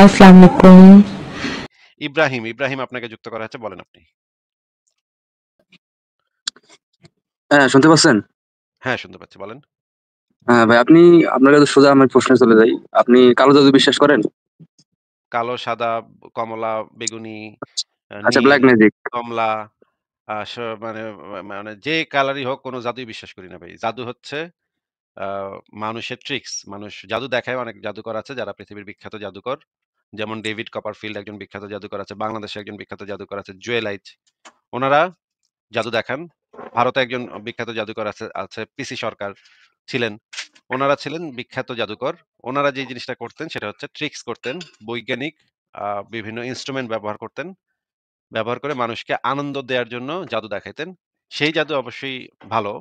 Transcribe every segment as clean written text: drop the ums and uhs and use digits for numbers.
আসসালামু আলাইকুম। ইব্রাহিম আপনাকে যুক্ত করা হচ্ছে। বলেন আপনি। হ্যাঁ, শুনতে পাচ্ছেন? হ্যাঁ, শুনতে পাচ্ছি। বলেন। হ্যাঁ, ভাই আপনার কাছে সোজা আমার প্রশ্নে চলে যাই। আপনি কালো জাদু বিশ্বাস করেন? কালো, সাদা, কমলা, বেগুনি, আচ্ছা, নীল, ব্লাক ম্যাজিক। কমলা আ স মানে মানে যে কালারই হোক কোন জাদুই বিশ্বাস করি না ভাই। জাদু হচ্ছে আ মানুষের ট্রিকস। মানুষ জাদু দেখায়, অনেক জাদুকর আছে যারা পৃথিবীর বিখ্যাত জাদুকর। যেমন ডেভিড কপারফিল্ড একজন বিখ্যাত জাদুকর আছে। বাংলাদেশে একজন বিখ্যাত জাদুকর আছে জুয়েল আইচ। উনারা জাদু দেখান। ভারতে একজন বিখ্যাত জাদুকর আছে পিসি সরকার ছিলেন। উনারা ছিলেন বিখ্যাত জাদুকর। উনারা যে জিনিসটা করতেন সেটা হচ্ছে ট্রিকস করতেন। বৈজ্ঞানিক বিভিন্ন ইন্সট্রুমেন্ট ব্যবহার করতেন। ব্যবহার করে মানুষকে আনন্দ দেয়ার জন্য জাদু দেখাইতেন। সেই জাদু অবশ্যই ভালো।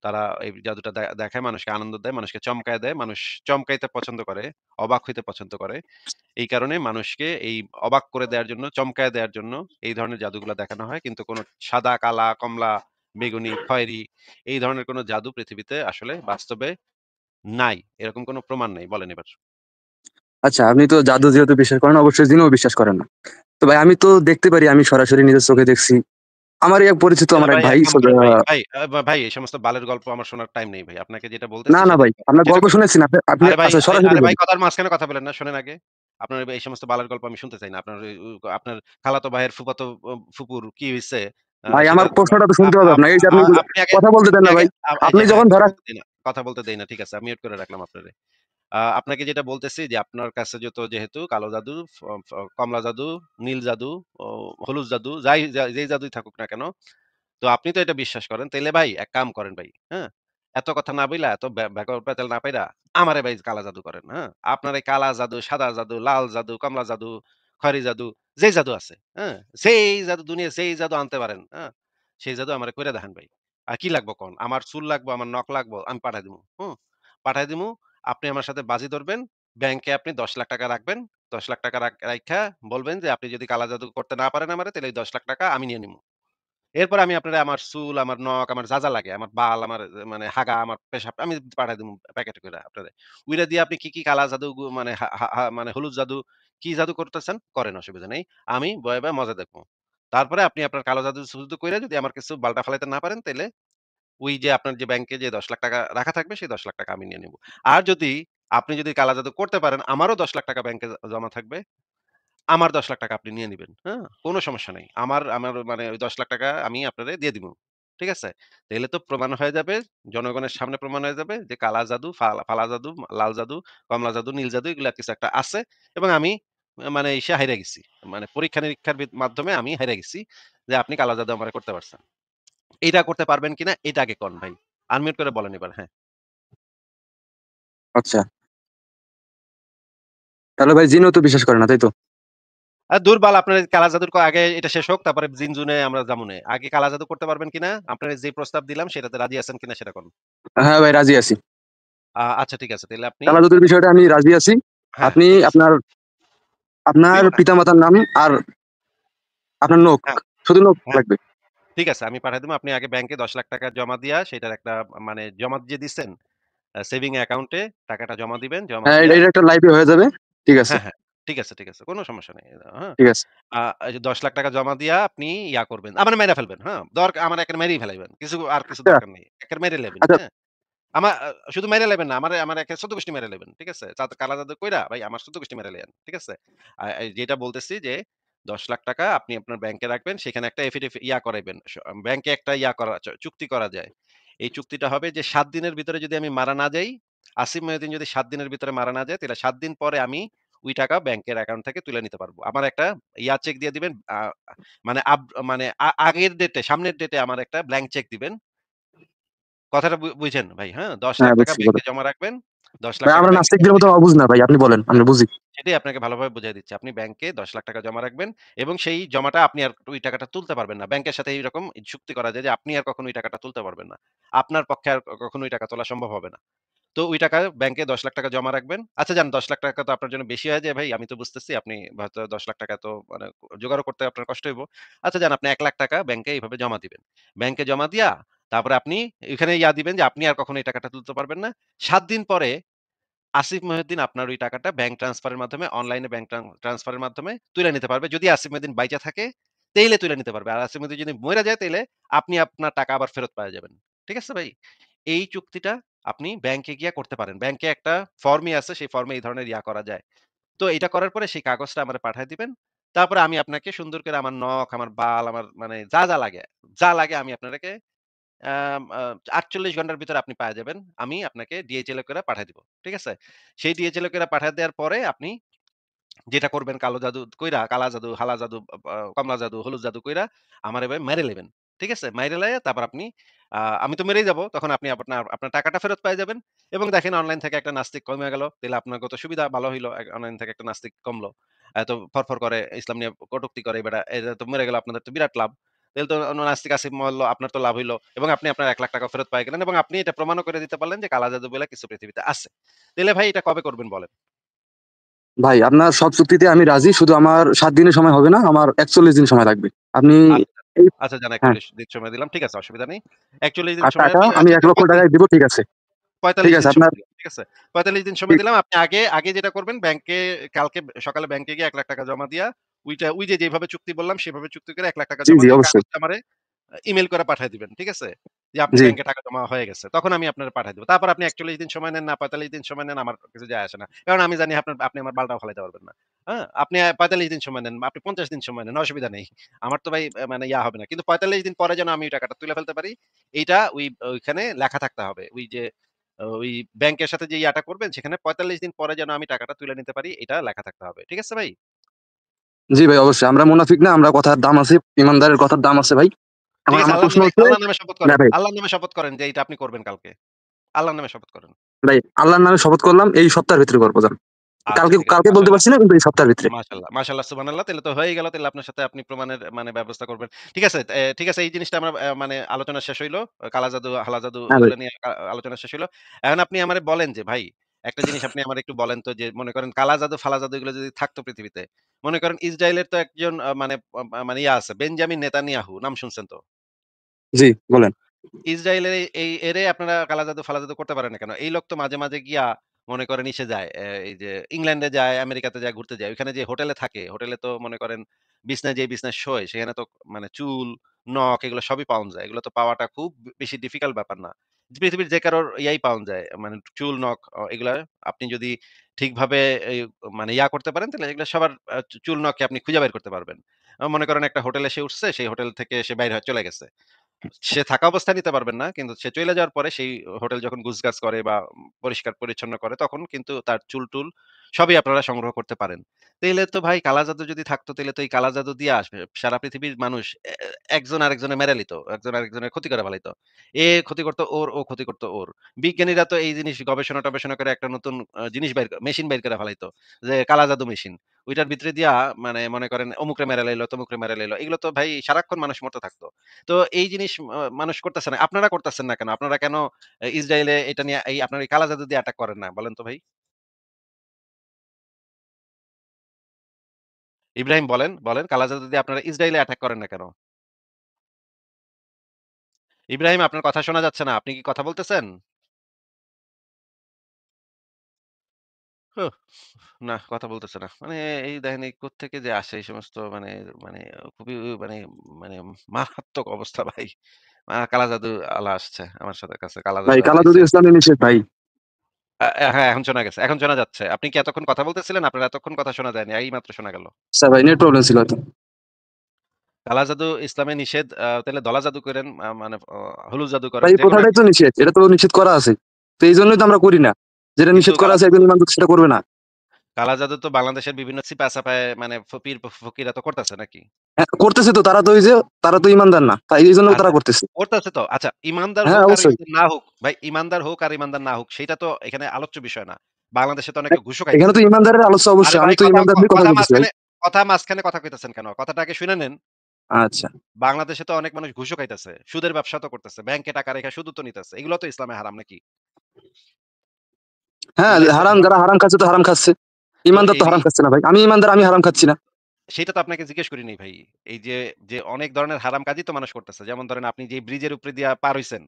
তারা এই জাদুটা দেখায়, মানুষকে আনন্দ দেয়, মানুষকে চমকায় দেয়। মানুষ চমকাইতে পছন্দ করে, অবাক হইতে পছন্দ করে। এই কারণে মানুষকে এই অবাক করে দেয়ার জন্য, চমকায় দেয়ার জন্য এই ধরনের জাদুগুলা দেখানো হয়। কিন্তু কোন সাদা, কালা, কমলা, বেগুনি, খয়েরি এই ধরনের কোন জাদু পৃথিবীতে আসলে বাস্তবে নাই। এরকম কোন প্রমাণ নাই। বলেন এবার। আচ্ছা, আপনি তো জাদু যেহেতু বিশ্বাস করেন, অবশ্যই জিনও বিশ্বাস করেন না। তো ভাই আমি তো দেখতে পারি, আমি সরাসরি নিজের চোখে দেখছি। আমারই এক পরিচিত তাহলে আমার এক ভাই ভাই এক কাম করেন ভাই। ভাই এই সমস্ত বালের গল্প আমার শোনার টাইম নেই ভাই। আপনাকে যেটা বলতেছি না সেটা ভাই, আপনার যেটা গল্প শুনেছি না। আপনি আরে ভাই, আচ্ছা সরাসরি আরে ভাই বলুন। কথার মাঝখানে কথা বলেন না। শোনেন আগে। আপনার এই সমস্ত বালের গল্প আমি শুনতে চাই না। আপনার খালাতো ভাইয়ের ফুফাতো ফুপুর কি হইছে ভাই সেটা আমার প্রশ্নটা তো শুনতে হবে আপনার। এই যে আপনি আপনি আগে কথা বলতে দেন আপনি না আগে ভাই। এই আপনি যে হ্যাঁ, যখন ধরা কথা বলতে দেই না। ঠিক আছে। আমি মিউট করে রাখলাম আপনারে। আপনাকে যেটা বলতেছি যে আপনার কাছে যেহেতু কালো জাদু, ফ ফ কমলা জাদু, নীল জাদু, ও হলুদ জাদু যেই জাদুই থাকুক না কেন, তো আপনি তো এটা বিশ্বাস করেন। তাইলে ভাই এক কাম করেন ভাই, হ্যাঁ? এত কথা না বইলা, এত ব্যাকওয়ার্ড পেতাল না পাইরা আমারে ভাই কালা জাদু করেন, হ্যাঁ? আপনার এই কালা জাদু, সাদা জাদু, লাল জাদু, কমলা জাদু, খয়েরি জাদু, যেই জাদু আছে, হ্যাঁ? যেই জাদু দুনিয়ায় যেই জাদু আনতে পারেন, হ্যাঁ? সেই জাদু আমারে কইরা দেখান ভাই। আর কি লাগবো কন? আমার চুল লাগবো, আমার নখ লাগবো, আমি পাঠায় দিমু, হুম? পাঠায় দিমু। আপনি আমার সাথে বাজি ধরবেন। ব্যাংকে আপনি ৳১০,০০,০০০ রাখবেন। ৳১০,০০,০০০ রাইখা বলবেন যে, "আপনি যদি কালা জাদু করতে না পারেন আমারে, তাইলে এই ৳১০,০০,০০০ আমি নিয়ে নিমু।" এরপর আমি আপনারে আমার চুল, আমার নখ, আমার যা লাগে, আমার বাল, আমার মানে হাগা, আমার পেশাব আমি পাঠায় দিমু প্যাকেটে কইরা আপনারে। উইরা দিয়ে আপনি কি কালা জাদু মানে হা হা হা মানে হলুদ জাদু, কি জাদু করতেছেন করেন, অসুবিধা নেই। আমি বয়ে মজা দেখবো। তারপরে আপনি আপনার কালো জাদু কইরা যদি আমার কিছু বালটা ফালাইতে না পারেন, তাইলে ওই যে আপনার যে ব্যাংকে যে ৳১০,০০,০০০ রাখা থাকবে সেই ৳১০,০০,০০০ আমি নিয়ে নিবো। আর আপনি যদি কালা জাদু করতে পারেন, আমারও ৳১০,০০,০০০ ব্যাংকে জমা থাকবে। আমার ৳১০,০০,০০০ আপনি নিয়ে নিবেন। হ্যাঁ? কোন সমস্যা নাই। আমার আমার মানে ওই ৳১০,০০,০০০ আমি আপনারে দিয়ে দিবো। ঠিক আছে? তাইলে তো প্রমাণ হয়ে যাবে, জনগণের সামনে প্রমাণ হয়ে যাবে যে কালা জাদু, ফালা জাদু, লাল জাদু, কমলা জাদু, নীল জাদু এগুলা কিছু একটা আছে এবং আমি মানে হাইরা গেছি। মানে পরীক্ষা-নিরীক্ষার মাধ্যমে আমি হাইরা গেছি যে আপনি কালা জাদু আমারে করতে পারছেন। এইটা করতে পারবেন কিনা এটা আগে কন ভাই। আনমিউট করে বলেন এবার। হ্যাঁ। আচ্ছা, তাহলে ভাই জিনও তো বিশ্বাস করে না, তাই তো? দূর বাল আপনার কালা জাদুর আগে এটা শেষ হোক, তারপরে জিন-জুনে আমরা যামুনে। আগে কালা জাদু করতে পারবেন কিনা? আপনার যে প্রস্তাব দিলাম সেটাতে রাজি আছেন কিনা সেটা কোন। হ্যাঁ ভাই, রাজি আছি। আচ্ছা ঠিক আছে। তাইলে আপনি কালো জাদুর বিষয়টা আমি রাজি আছি। হ্যাঁ, আপনি ঠিক আছে। আপনার আপনার দিব না? পিতামাতার নাম আর আপনার নখ, হ্যাঁ, শুধু নখ হ্যাঁ। লাগবে। ঠিক আছে আমি পাঠায় দিবো। আপনি আগে ব্যাংকে ৳১০,০০,০০০ জমা দিয়া সেটার একটা মানে জমা যে দিচ্ছেন সেভিং অ্যাকাউন্টে টাকাটা জমা দিবেন। জমা হ্যাঁ, দিয়া এটা একটা লাইভে হয়ে যাবে। ঠিক আছে, হ্যাঁ, হ্যাঁ। ঠিক আছে, ঠিক আছে। কোন সমস্যা নেই। হ্যাঁ? ঠিক আছে। এই যে ৳১০,০০,০০০ জমা দিয়া আপনি করবেন। আমার মাইরা ফেলবেন। হ্যাঁ? আমার একেবারে মেরেই ফেলাইবেন। কিছু আচ্ছা, দরকার নেই। একেবারে মেরে লেবেন। আচ্ছা। হ্যাঁ? আমা আ শুধু মাইরা লেবেন না। আমার একে ১৪ গোষ্ঠী মেরে লেবেন। ঠিক আছে? কালা জাদু কইরা ভাই আমার ১৪ গোষ্ঠী মেরে লেয়েন। ঠিক আছে? এই যেটা বলতেছি যে ৳১০,০০,০০০ আপনি আপনার ব্যাংকে রাখবেন। সেখানে একটা করাইবেন। ব্যাংকে একটা করা চুক্তি করা যায়। এই চুক্তিটা হবে যে ৭ দিনের ভিতরে যদি আমি মারা না যাই, আসিফ মহিউদ্দিন যদি ৭ দিনের ভিতরে মারা না যায়, তাহলে ৭ দিন পরে আমি ওই টাকা ব্যাংকের অ্যাকাউন্ট থেকে তুলে নিতে পারবো। আমার একটা চেক দিয়ে দিবেন। মানে মানে আগের ডেটে সামনের ডেটে আমার একটা ব্ল্যাংক চেক দিবেন। কথাটা বুঝেন ভাই, হ্যাঁ? হ্যাঁ, ৳১০,০০,০০০ বুঝছি ব্যাংকে কথা। জমা রাখবেন। ভাই ৳১০,০০,০০০ আমরা ব্যাংকে নাস্তিকদের জমা মতো দিবেন। অবুঝ না ভাই। আপনি বলেন, আমরা বুঝি। সেটাই আপনাকে ভালোভাবে বুঝাই দিচ্ছি। আপনি ব্যাংকে ৳১০,০০,০০০ জমা রাখবেন এবং সেই জমাটা আপনি আর ওই টাকাটা তুলতে পারবেন না। ব্যাংকের সাথে এইরকম চুক্তি করা যায় যে আপনি আর কখনো ওই টাকাটা তুলতে পারবেন না। আপনার পক্ষে আর কখনো ওই টাকা তোলা সম্ভব হবে না। তো ওই টাকা ব্যাংকে ৳১০,০০,০০০ জমা রাখবেন। আচ্ছা যান ৳১০,০০,০০০ তো আপনার জন্য বেশি হয়ে যায় ভাই। আমি তো বুঝতেছি আপনি হয়তো ৳১০,০০,০০০ তো মানে জোগাড়ও করতে আপনার কষ্ট হইব। আচ্ছা যান আপনি ৳১,০০,০০০ ব্যাংকে এইভাবে জমা দিবেন। ব্যাংকে জমা দিয়া তারপরে আপনি এখানে দিবেন যে আপনি আর কখনো এই টাকাটা তুলতে পারবেন না। ৭ দিন পরে আসিফ মহিউদ্দিন আপনার ওই টাকাটা ব্যাংক ট্রান্সফারের মাধ্যমে অনলাইনে ব্যাংক ট্রান্সফারের মাধ্যমে তুইলা নিতে পারবে। যদি আসিফ মহিউদ্দিন বাইচা থাকে তেইলে তুইলা নিতে পারবে। আর আসিফ মহিউদ্দিন যদি মইরা যায় তাইলে আপনি আপনার টাকা আবার ফেরত পাওয়া যাবেন। ঠিক আছে ভাই? এই চুক্তিটা আপনি ব্যাংকে গিয়া করতে পারেন। ব্যাংকে একটা ফর্মই আছে, সেই ফর্মে এই ধরনের করা যায়। তো এটা করার পরে সেই কাগজটা আমারে পাঠায় দিবেন। তারপরে আমি আপনাকে সুন্দর করে আমার নখ, আমার বাল, আমার মানে যা লাগে আমি আপনাদেরকে আম আ ৪৮ ঘন্টার ভিতরে আপনি পায়া যাবেন। আমি আপনাকে DHL এ করে পাঠায় দিব। ঠিক আছে? সেই DHL এ করে পাঠায় দেওয়ার পরে আপনি যেটা করবেন কালো জাদু কইরা, কালা জাদু, হালা জাদু, কমলা জাদু, হলুদ জাদু কইরা আমার এভাবে মাইরে লেবেন। ঠিক আছে? মাইরে লাইয়া তারপর আপনি আমি তো মেরেই যাবো। তখন আপনি আপনার আপনার টাকাটা ফেরত পায়ে যাবেন এবং দেখেন অনলাইন থেকে একটা নাস্তিক কমে গেল। তাইলে আপনার কত সুবিধা ভালো হইলো। অনলাইন থেকে একটা নাস্তিক কমলো। এত ফরফর করে, ইসলাম নিয়ে কটূক্তি করে এই বেটা। এরা তো মরে গেল আপনাদের তো বিরাট লাভ। তাইলে তো নাস্তিক আসিফ মরল, আপনার তো লাভ হইলো এবং আপনি আপনার ৳১,০০,০০০ ফেরত পায়ে গেলেন এবং আপনি এটা প্রমাণও করে দিতে পারলেন যে কালা জাদু বইলা কিছু পৃথিবীতে আছে। তাইলে ভাই এটা কবে করবেন বলেন? ভাই আপনার সব চুক্তিতে আমি রাজি। শুধু আমার ৭ দিনের সময় হবে না। আমার ৪১ দিন সময় লাগবে। আপনি আচ্ছা, এই আচ্ছা যান হ্যাঁ, ৪১ দিন সময় দিলাম। ঠিক আছে, অসুবিধা নেই। ৪১ দিন আর সময় টাকা আমি আচ্ছা ৳১,০০,০০০ দিব, ঠিক আছে। ঠিক ৪৫ আছে দিন আপনার সময় দিলাম। ঠিক আছে? ৪৫ দিন সময় ঠিক দিলাম। আপনি আগে যেটা করবেন ব্যাংকে কালকে সকালে ব্যাংকে গিয়ে ৳১,০০,০০০ জমা দিয়া ওই যে যেভাবে চুক্তি বললাম সেভাবে চুক্তি করে ৳১,০০,০০০ জি, জমা জি দিয়ে অবশ্যই। কাগজটা আমারে ইমেইল করে পাঠায় দিবেন। ঠিক আছে? যে আপনি জি, ব্যাংকে টাকা জমা হয়ে গেছে। তখন আমি আপনারে পাঠায় দিব। তারপর আপনি ৪১ দিন সময় নেন না ৪৫ দিন সময় নেন আমার কিছু যায় আসে না। কারণ আমি জানি আপনি আমার বালটাও ফালাইতে পারবেন না। হ্যাঁ? আপনি ৪৫ দিন সময় নেন, আপনি ৫০ দিন সময় নেন, অসুবিধা নেই। আমার তো ভাই মানে হবে না। কিন্তু ৪৫ দিন পরে যেন আমি ওই টাকাটা তুলে ফেলতে পারি, এইটা ওইখানে লেখা থাকতে হবে। ওই যে ওই ব্যাংকের সাথে যে করবেন সেখানে ৪৫ দিন পরে যেন আমি টাকাটা তুলে নিতে পারি, এটা লেখা থাকতে হবে। ঠিক আছে ভাই? জি ভাই অবশ্যই। আমরা মুনাফিক না, আমরা কথার দাম আছে। ইমানদারের কথার দাম আছে ভাই। ঠিক এখন আছে আমার প্রশ্ন হচ্ছে আল্লাহর নামে শপথ না করেন। ভাই, আল্লাহর নামে শপথ করেন যে এইটা আপনি করবেন কালকে। আল্লাহর নামে শপথ করেন। ভাই আল্লাহর নামে শপথ করলাম এই সপ্তাহের ভিতরে করব যান। আচ্ছা কালকে ঠিক আছে। কালকে বলতে মাশাআল্লাহ। পারছি না কিন্তু এই সপ্তাহের ভিতরে। মাশাআল্লাহ, মাশাআল্লাহ, সুবহানাল্লাহ। তাইলে তো হয়েই গেল। তাইলে আপনার সাথে আপনি প্রমাণের মানে ব্যবস্থা করবেন। ঠিক আছে, ঠিক আছে এই জিনিসটা আমরা মানে আলোচনা শেষ হইলো। কালা জাদু, হালা জাদু হ্যাঁ ভাই। এগুলা নিয়ে আলোচনা শেষ হইলো। এখন আপনি আমারে বলেন যে ভাই, একটা জিনিস আপনি আমারে একটু বলেন তো যে মনে করেন কালা জাদু, ফালা জাদু এগুলো যদি থাকতো পৃথিবীতে। মনে করেন ইসরায়েলের তো একজন মানে মানে আছে বেঞ্জামিন নেতানিয়াহু নাম শুনছেন তো? জি, বলেন। ইসরায়েলের এরে আপনারা কালা জাদু ফালা জাদু করতে পারেন না কেন? এই লোক তো মাঝে, মাঝে গিয়া মনে করেন ইসে যায়, এই যে ইংল্যান্ডে যায়, আমেরিকাতে যায়, ঘুরতে যায়। ওইখানে যে হোটেলে থাকে, হোটেলে তো মনে করেন বিছনায় যেই বিছনায় শোয়, সেখানে তো মানে চুল, নখ এগুলো সবই পাওন যায়। এগুলো তো পাওয়াটা খুব বেশি ডিফিকাল্ট ব্যাপার না। পৃথিবীর যে কারোর পাওন যায়। মানে চুল, নখ এগুলা আপনি যদি ঠিকভাবে এই মানে করতে পারেন, তাহলে এগুলো সবার চুল, নখকে আপনি খুঁজে বের করতে পারবেন। মনে করেন একটা হোটেলে সে উঠছে, সেই হোটেল থেকে সে বাইর হয়ে চলে গেছে। সে থাকা অবস্থায় নিতে পারবেন না। কিন্তু সে চইলা যাওয়ার পরে সেই হোটেল যখন গুছগাছ করে বা পরিষ্কার পরিচ্ছন্ন করে তখন কিন্তু তার চুল-টুল সবই আপনারা সংগ্রহ করতে পারেন। তাইলে তো ভাই কালা জাদু যদি থাকতো তাইলে তো এই কালা জাদু দিয়ে আসবে সারা পৃথিবীর মানুষ একজন আরেকজনের মেরে লিত। একজন আরেকজনের ক্ষতি করে ফেলাইতো। এ ক্ষতি করতো ওর, ও ক্ষতি করতো ওর। বিজ্ঞানীরা তো এই জিনিস গবেষণা-টবেষণা করে একটা নতুন জিনিস মেশিন বাইর করে ফেলাইতো। যে কালা জাদু মেশিন। ওইটার ভিতরে দিয়া মানে মনে করেন অমুকরে মেরে লাইলো, তমুকরে মেরে লাইলো। এগুলো তো ভাই সারাক্ষণ মানুষ মরতে থাকতো। তো এই জিনিস মানুষ করতেছে না। আপনারা করতেছেন না কেন? আপনারা কেন ইসরায়েলে এটা নিয়ে আপনার এই কালা জাদু দিয়ে অ্যাটাক করেন না? বলেন তো ভাই? ইব্রাহিম বলেন কালা জাদু দিয়ে আপনারা ইসরায়েলে অ্যাটাক করেন না কেন? ইব্রাহিম আপনার কথা শোনা যাচ্ছে না। আপনি কি কথা বলতেছেন? হুহ, না কথা বলতেছে না। মানে এই দেখেন এই কোত্থেকে যে আসে এই সমস্ত মানে মানে খুবই মানে মানে মারাত্মক অবস্থা ভাই। কালা জাদু আলা আসছে আমার সাথে কাছে। কালা ভাই জাদু আলা কালা জাদু আইছে। ইসলামে নিষেধ ভাই। হ্যাঁ, এখন শোনা গেছে। এখন শোনা যাচ্ছে। আপনি কি এতক্ষণ কথা বলতেছিলেন? আপনার এতক্ষণ কথা শোনা যায়নি। এইমাত্র শোনা গেল। আচ্ছা ভাই নেট প্রবলেম ছিল হয়তো। কালা জাদু ইসলামে নিষেধ। তাইলে ধলা জাদু করেন, মানে হলুদ জাদু করেন। ভাই এই যেকোনো প্রথাটাই একটা তো নিষেধ। এটা তো নিষেধ করা আছে। তো এইজন্যই তো আমরা করি না। যেটা কিন্তু নিষেধ করা আছে একজন ইমানদার সেটা করবে না। কালা জাদু তো বাংলাদেশের বিভিন্ন ছিপা-চাপায় মানে পীর ফকিরা তো করতেছে নাকি? হ্যাঁ, করতেছে তো তারা তো ওই যে তারা তো ইমানদার না। তাই এইজন্য তারা আচ্ছা, করতেছে। করতেছে তো। আচ্ছা, ইমানদার হ্যাঁ, হোক আর অবশ্যই। ইমানদার না হোক, ভাই ইমানদার হোক আর ইমানদার না হোক, সেইটা তো এখানে আলোচ্য বিষয় না। বাংলাদেশে তো অনেকে ঘুষও এখানে খাইতেছে। তো ইমানদারের আলোচ্য আরে অবশ্যই। আমি ভাই তো ইমানদার নিয়ে কথা বলতেছি ভাই। কথা মাঝখানে কথা কইতেছেন কেন? কথাটা আগে শুনে নেন। আচ্ছা। বাংলাদেশে তো অনেক মানুষ ঘুষও খাইতেছে। সুদের ব্যবসা তো করতেছে। ব্যাংকে টাকা রেখে সুদও তো নিতেছে। এগুলো তো ইসলামে হারাম নাকি? হ্যাঁ, এগুলা ইসলামে হারাম হারাম যারা না? হারাম খাচ্ছে তো হারাম খাচ্ছে। তো ইমানদার তো এই হারাম খাচ্ছে না ভাই। আমি ইমানদার আমি হারাম খাচ্ছি না। সেটা তো আপনাকে জিজ্ঞেস করিনি ভাই। এই যে অনেক ধরনের হারাম কাজই তো মানুষ করতেছে। যেমন ধরেন আপনি যে ব্রিজের উপরে দিয়া পার হইছেন।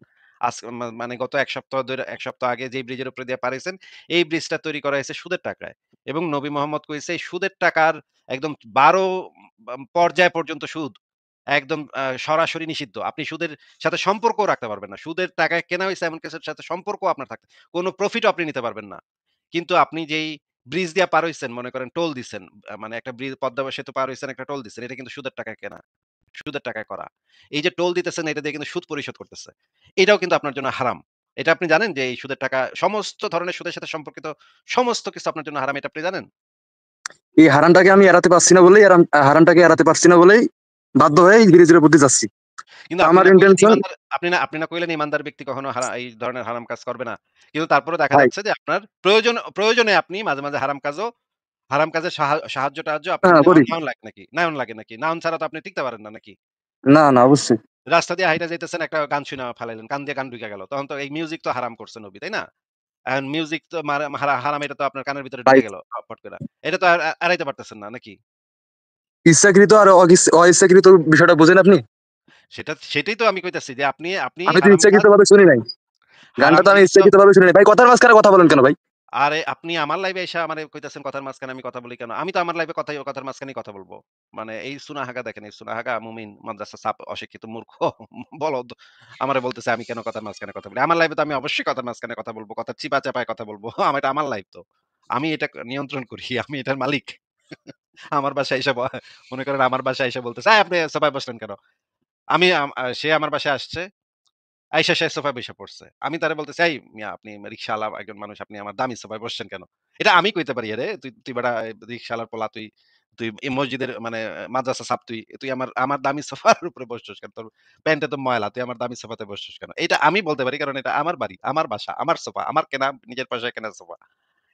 মানে গত ১ সপ্তাহ ধরে ১ সপ্তাহ আগে যেই ব্রিজের উপরে দিয়ে পার হইছেন, এই ব্রিজটা তৈরি করা হয়েছে সুদের টাকায়। এবং নবী মোহাম্মদ কইছে এই সুদের টাকার একদম ১২ পর্যায় পর্যন্ত সুদ। একদম সরাসরি নিষিদ্ধ। আপনি সুদের সাথে সম্পর্কও রাখতে পারবেন না। সুদের টাকায় কেনা হইছে এমন কিছুর সাথে সম্পর্কও আপনার থাকতে কোন প্রফিটও আপনি নিতে পারবেন না। কিন্তু আপনি যেই ব্রিজ দিয়া পার হইছেন, মনে করেন টোল দিছেন। মানে একটা পদ্মা সেতু পার হইছেন, একটা টোল দিছেন। এটা কিন্তু সুদের টাকায় কেনা। সুদের টাকায় করা। এই যে টোল দিতেছেন এটা দিয়ে কিন্তু সুদ পরিশোধ করতেছে। এটাও কিন্তু আপনার জন্য হারাম। এটা আপনি জানেন যে এই সুদের টাকা সমস্ত ধরনের সুদের সাথে সম্পর্কিত সমস্ত কিছু আপনার জন্য হারাম, এটা আপনি জানেন? এই হারামটাকে আমি এড়াতে পারছি না বলেই হারামটাকে এড়াতে পারছি না বলেই বাধ্য হয়ে ধীরে বুদ্ধি যাচ্ছি। কিন্তু তো আপনি আমার না কইলেন ইন্টেনশন, ইমানদার, আপনি না কইলেন ইমানদার ব্যক্তি কখনো এই ধরনের হারাম কাজ করবে না। কিন্তু তারপরেও দেখা ভাই, যাচ্ছে যে আপনার প্রয়োজনে আপনি মাঝে হারাম কাজের সাহায্য-টাহায্য আপনার হ্যাঁ করি। নেওন লাগে নাকি? নেওন ছাড়া তো আপনি টিকতে পারেন না নাকি? না না, অবশ্যই। রাস্তা দিয়ে হাইটা যাইতেছেন, একটা গান শুইনা ফালাইলেন। কান দিয়ে গান ঢুইকা গেল। তখন তো এই মিউজিক তো হারাম করছে নবী, তাই না? এখন মিউজিক তো হারাম, এটা তো আপনার কানের ভিতরে ভাই, ঢুকে গেল ফট কইরা। এটা তো আর এড়াইতে পারতেছেন না নাকি? ইচ্ছাকৃত আর অইচ্ছাকৃত বিষয়টা বুঝেন আপনি? সেটাই তো আমি কইতাছি যে আপনি আপনি আমি তো হারাম কাজ ইচ্ছাকৃত ভাবে শুনি নাই। গানটা হারাম তো আমি জিনিস তো ইচ্ছাকৃত ভাবে শুনি নাই। ভাই, কথার মাঝখানে কথা বলেন কেন ভাই? আরে আপনি আমার লাইভে আইসা আমারে কইতাছেন কথার মাঝখানে আমি কথা বলি কেন? আমি তো আমার লাইভে কথার মাঝখানেই কথা বলব। মানে এই সুনাহাগা দেখেন, এই সুনাহাগা মুমিন মাদ্রাসা অশিক্ষিত মূর্খ বলদ আমারে বলতেছে আমি কেন কথার মাঝখানে কথা বলি। আমার লাইভে তো আমি অবশ্যই কথার মাঝখানে কথা বলব। কথার চিপা-চাপায় কথা বলব। এটা আমার লাইভ তো। আমি এটা নিয়ন্ত্রণ করি। আমি এটার মালিক। আমার বাসায় এসে মনে করেন আমার বাসায় এসে বলতেছে, আপনি সোফায় বসলেন কেন?" আমি আম আ সে আমার বাসায় আসছে। আইসা সে সোফায় বইসা পড়ছে। আমি তারে বলতেছি, "এই মিয়া, আপনি রিক্শাওয়ালা একজন মানুষ, আপনি আমার দামি সোফায় বসছেন কেন?" এটা আমি কইতে পারি, "আরে তুই তুই বেটা রিক্শাওয়ালার পোলা, তুই তুই এই মসজিদের মানে মাদ্রাসা ছাত্র, তুই আমার আমার দামি সোফার উপরে বসছস কেন? তোর প্যান্টে তো ময়লা, তুই আমার দামি সোফাতে বসছস কেন?" এটা আমি বলতে পারি, কারণ এটা আমার বাড়ি, আমার বাসা, আমার সোফা, আমার কেনা, নিজের পয়সায় কেনা সোফা।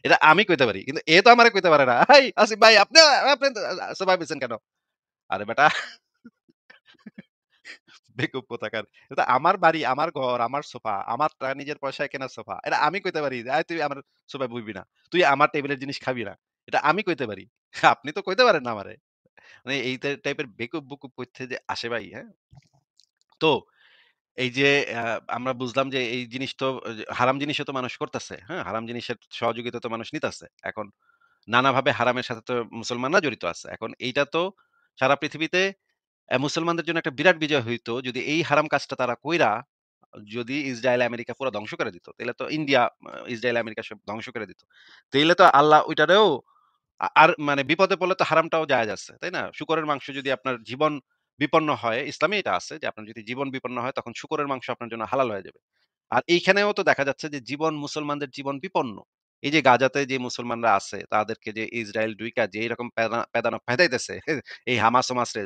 এটা আমি কইতে পারি। কিন্তু এ তো আমারে কইতে পারে না। "এই আসিফ ভাই, আপনি আপনি সোফায় বইছেন কেন?" আরে বেটা, বেকুব কোথাকার। এটা আমার বাড়ি, আমার ঘর, আমার সোফা, আমার নিজের পয়সায় কেনা সোফা। এটা আমি কইতে পারি যে, তুই আমার সোফায় বইবি না। তুই আমার টেবিলের জিনিস খাবি না।" এটা আমি কইতে পারি। আপনি তো কইতে পারেন না আমারে। মানে এই টাইপের বেকুব-বুকুব কইতে যে আসে ভাই, হ্যাঁ? তো এই যে আ আমরা বুঝলাম যে এই জিনিস তো হারাম জিনিসও তো মানুষ করতেছে। হ্যাঁ? হারাম জিনিসের সহযোগিতা তো মানুষ নিতেছে। এখন নানাভাবে হারামের সাথে তো মুসলমানরা জড়িত আছে। এখন এইটা তো সারা পৃথিবীতে মুসলমানদের জন্য একটা বিরাট বিজয় হইতো যদি এই হারাম কাজটা তারা কইরা যদি ইসরায়েল আমেরিকা পুরা ধ্বংস করে দিত। তাইলে তো ইন্ডিয়া, ইসরায়েল আমেরিকা সব ধ্বংস করে দিত। তাইলে তো আল্লাহ ওইটারেও আর মানে বিপদে পড়লে তো হারামটাও জায়েজ আছে। তাই না? শূকরের মাংস যদি আপনার জীবন বিপন্ন হয়, ইসলামে এটা আছে যে আপনার যদি জীবন বিপন্ন হয় তখন শূকরের মাংস আপনার জন্য হালাল হয়ে যাবে। আর এইখানেও তো দেখা যাচ্ছে যে মুসলমানদের জীবন বিপন্ন। এই যে গাজাতে যে মুসলমানরা আছে তাদেরকে যে ইসরায়েল ডুইকা যেই রকম পেদানো পেদাইতেছে, এই হামাস-ওমাস রে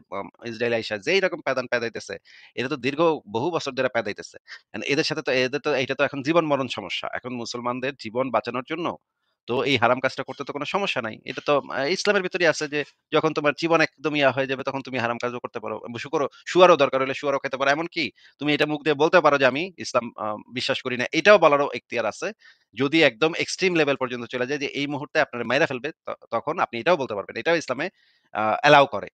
ইসরায়েল আইসা যেই রকম পেদাইতেছে, এটা তো দীর্ঘ বহু বছর ধরে পেদাইতেছে। এদের সাথে তো এদের তো এইটা তো এখন জীবন মরণ সমস্যা। এখন মুসলমানদের জীবন বাঁচানোর জন্য তো এই হারাম কাজটা করতে তো কোনো সমস্যা নাই। এটা তো ইসলামের ভিতরেই আছে যে যখন তোমার জীবন একদম হয়ে যাবে তখন তুমি হারাম কাজও করতে পারো। শুয়ারও দরকার হলে শুয়ারও খেতে পারো। এমনকি তুমি এটা মুখ দিয়ে বলতে পারো যে আমি ইসলাম বিশ্বাস করি না। এটাও বলারও এখতিয়ার আছে। যদি একদম এক্সট্রিম লেভেল পর্যন্ত চলে যায় যে এই মুহূর্তে আপনারে মাইরা ফেলবে, তখন আপনি এটাও বলতে পারবেন। এটাও ইসলামে অ্যালাও করে।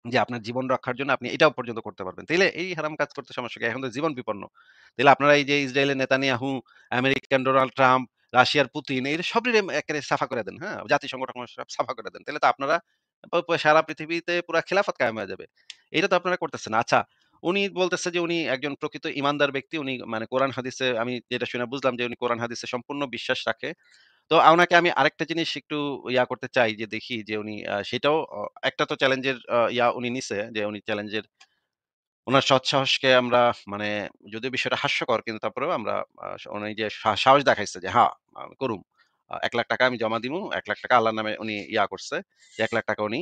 যে আপনার জীবন রক্ষার জন্য আপনি এটাও পর্যন্ত করতে পারবেন। তাইলে এই হারাম কাজ করতে সমস্যা কি? এখন তো জীবন বিপন্ন। তাইলে আপনারা এই যে ইসরায়েলের নেতানিয়াহু, আমেরিকান ডোনাল্ড ট্রাম্প, রাশিয়ার পুতিন, এদের সবরে একেবারে সাফা করে দেন, হ্যাঁ? জাতিসংঘ টংঘ সব সাফা করে দেন। তাইলে তো আপনারা সারা পৃথিবীতে পুরা খিলাফত কায়েম হয়ে যাবে। এটা তো আপনারা করতেছেন না। আচ্ছা, উনি বলতেছে যে উনি একজন প্রকৃত ইমানদার ব্যক্তি। উনি মানে কোরআন হাদিসে আমি যেটা শুনে বুঝলাম যে উনি কোরআন হাদিসে সম্পূর্ণ বিশ্বাস রাখে। তো উনাকে আমি আরেকটা জিনিস একটু করতে চাই যে দেখি যে উনি সেটাও একটা তো চ্যালেঞ্জের উনি নিছে যে উনি চ্যালেঞ্জের উনার সৎ সাহসকে আমরা মানে যদিও বিষয়টা হাস্যকর কিন্তু তারপরেও আমরা উনি যে সাহস দেখাইছে যে হ্যাঁ, আমি করুম। ৳১,০০,০০০ আমি জমা দিমু। ৳১,০০,০০০ আল্লাহর নামে উনি করছে। যে ৳১,০০,০০০ উনি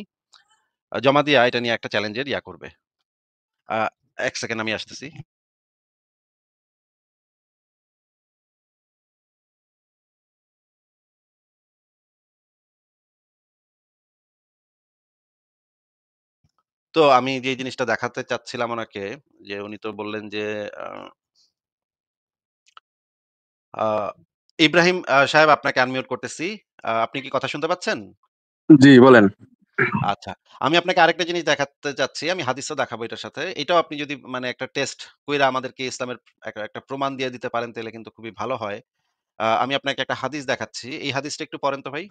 জমা দিয়া এটা নিয়ে একটা চ্যালেঞ্জের করবে। আ ১ সেকেন্ড, আমি আসতেছি। তো আমি যে জিনিসটা দেখাতে চাচ্ছিলাম উনাকে, যে উনি তো বললেন যে আ আ ইব্রাহিম সাহেব, আপনাকে আনমিউট করতেছি। আপনি কি কথা শুনতে পাচ্ছেন? জি, বলেন। আচ্ছা। আমি আপনাকে আরেকটা জিনিস দেখাতে চাচ্ছি। আমি হাদিসও দেখাবো এটার সাথে। এটাও আপনি যদি মানে একটা টেস্ট কইরা আমাদেরকে ইসলামের একটা প্রমাণ দিয়ে দিতে পারেন তাইলে কিন্তু খুবই ভালো হয়। আমি আপনাকে একটা হাদিস দেখাচ্ছি। এই হাদিসটা একটু পড়েন তো ভাই।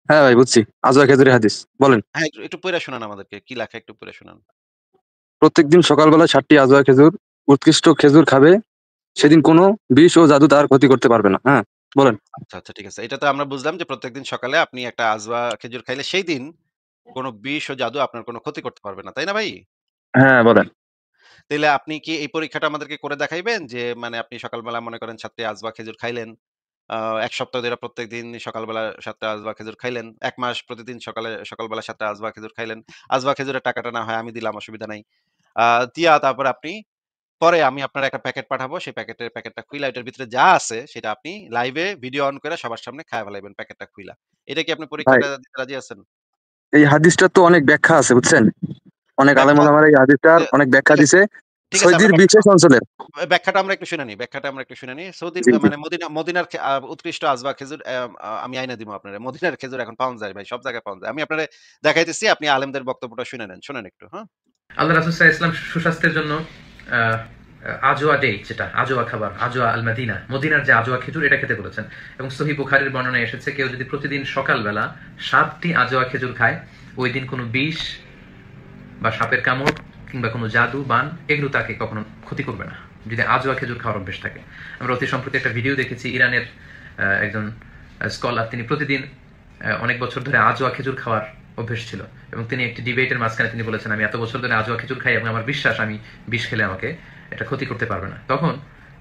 হ্যাঁ ভাই, বুঝছি। আজওয়া খেজুরের হাদিস বলেন। হ্যাঁ, একটু একটু পইড়া শোনান আমাদেরকে। কি লেখা একটু পইড়া শোনান। প্রত্যেকদিন সকালবেলা ৭টি আজওয়া খেজুর, উৎকৃষ্ট খেজুর খাবে, সেদিন কোনো বিষ ও জাদু তার ক্ষতি করতে পারবে না। হ্যাঁ, বলেন। আচ্ছা, আচ্ছা ঠিক আছে। এটা তো আমরা বুঝলাম যে প্রত্যেকদিন সকালে আপনি একটা আজওয়া খেজুর খাইলে সেই দিন কোন বিষ ও জাদু আপনার কোন ক্ষতি করতে পারবে না। তাই না ভাই? হ্যাঁ, বলেন। তাইলে আপনি কি এই পরীক্ষাটা আমাদেরকে করে দেখাইবেন? যে মানে আপনি সকালবেলা মনে করেন ৭ টি আজওয়া খেজুর খাইলেন। ১ সপ্তাহ ধরে প্রত্যেকদিন সকালবেলা ৭ টা আজওয়া খেজুর খাইলেন। ১ মাস প্রতিদিন সকালবেলা ৭ টা আজওয়া খেজুর খাইলেন। আজওয়া খেজুরের টাকাটা না হয় আমি দিলাম, অসুবিধা নাই। আ দিয়া তারপরে আপনি পরে আমি আপনার একটা প্যাকেট পাঠাবো। সেই প্যাকেটটা খুইলা এটার ভিতরে যা আছে সেটা আপনি লাইভে ভিডিও অন করে সবার সামনে খায়া ফেলাইবেন প্যাকেটটা খুইলা। এটা কি আপনি ভাই, পরীক্ষাটা দিতে রাজি আছেন? এই হাদিসটার তো অনেক ব্যাখ্যা আছে, বুঝছেন? অনেক আলেম ব্যাখ্যা ওলামারা এই হাদিসটার এ অনেক ব্যাখ্যা ঠিক আছে, দিছে। ঠিক আছে আমরা সৌদির বিশেষ অঞ্চলের। ব্যাখ্যাটা আমরা একটু শুনে নিই। সৌদির জি, জি। মানে মদিনার উৎকৃষ্ট আজওয়া খেজুর আমি আইনা দিমু আপনারে। মদিনার খেজুর এখন পাওয়া যায় ভাই। সব জায়গায় পাওয়া যায়। আমি আপনারে দেখাইতেছি। আপনি আলেমদের বক্তব্যটা শুনে নেন। শুনেন একটু, হ্যাঁ? আল্লাহ রাসূল সাল্লাল্লাহু আলাইহি ওয়াসাল্লাম সুস্বাস্থ্যের জন্য আহ, আজোয়া ডেট, যেটা আজোয়া খাবার, আজোয়া আল মাদিনা, মদিনার যে আজোয়া খেজুর, এটা খেতে বলেছেন। এবং সহিহ বুখারীর বর্ণনায় এসেছে, কেউ যদি প্রতিদিন সকালবেলা 7টি আজোয়া খেজুর খায়, ওই দিন কোনো বিষ বা সাপের কামড় কিংবা কোনো জাদু বান এগুলো তাকে কখনো ক্ষতি করবে না, যদি আজোয়া খেজুর খাওয়ার অভ্যেস থাকে। আমরা অতি সম্প্রতি একটা ভিডিও দেখেছি, ইরানের একজন স্কলার, তিনি প্রতিদিন অনেক বছর ধরে আজোয়া খেজুর খাওয়ার অভ্যেস ছিল, এবং তিনি একটি ডিবেটের মাঝখানে তিনি বলেছেন, আমি এত বছর ধরে আজোয়া খেজুর খাই এবং আমার বিশ্বাস আমি বিষ খেলে আমাকে এটা ক্ষতি করতে পারবে না। তখন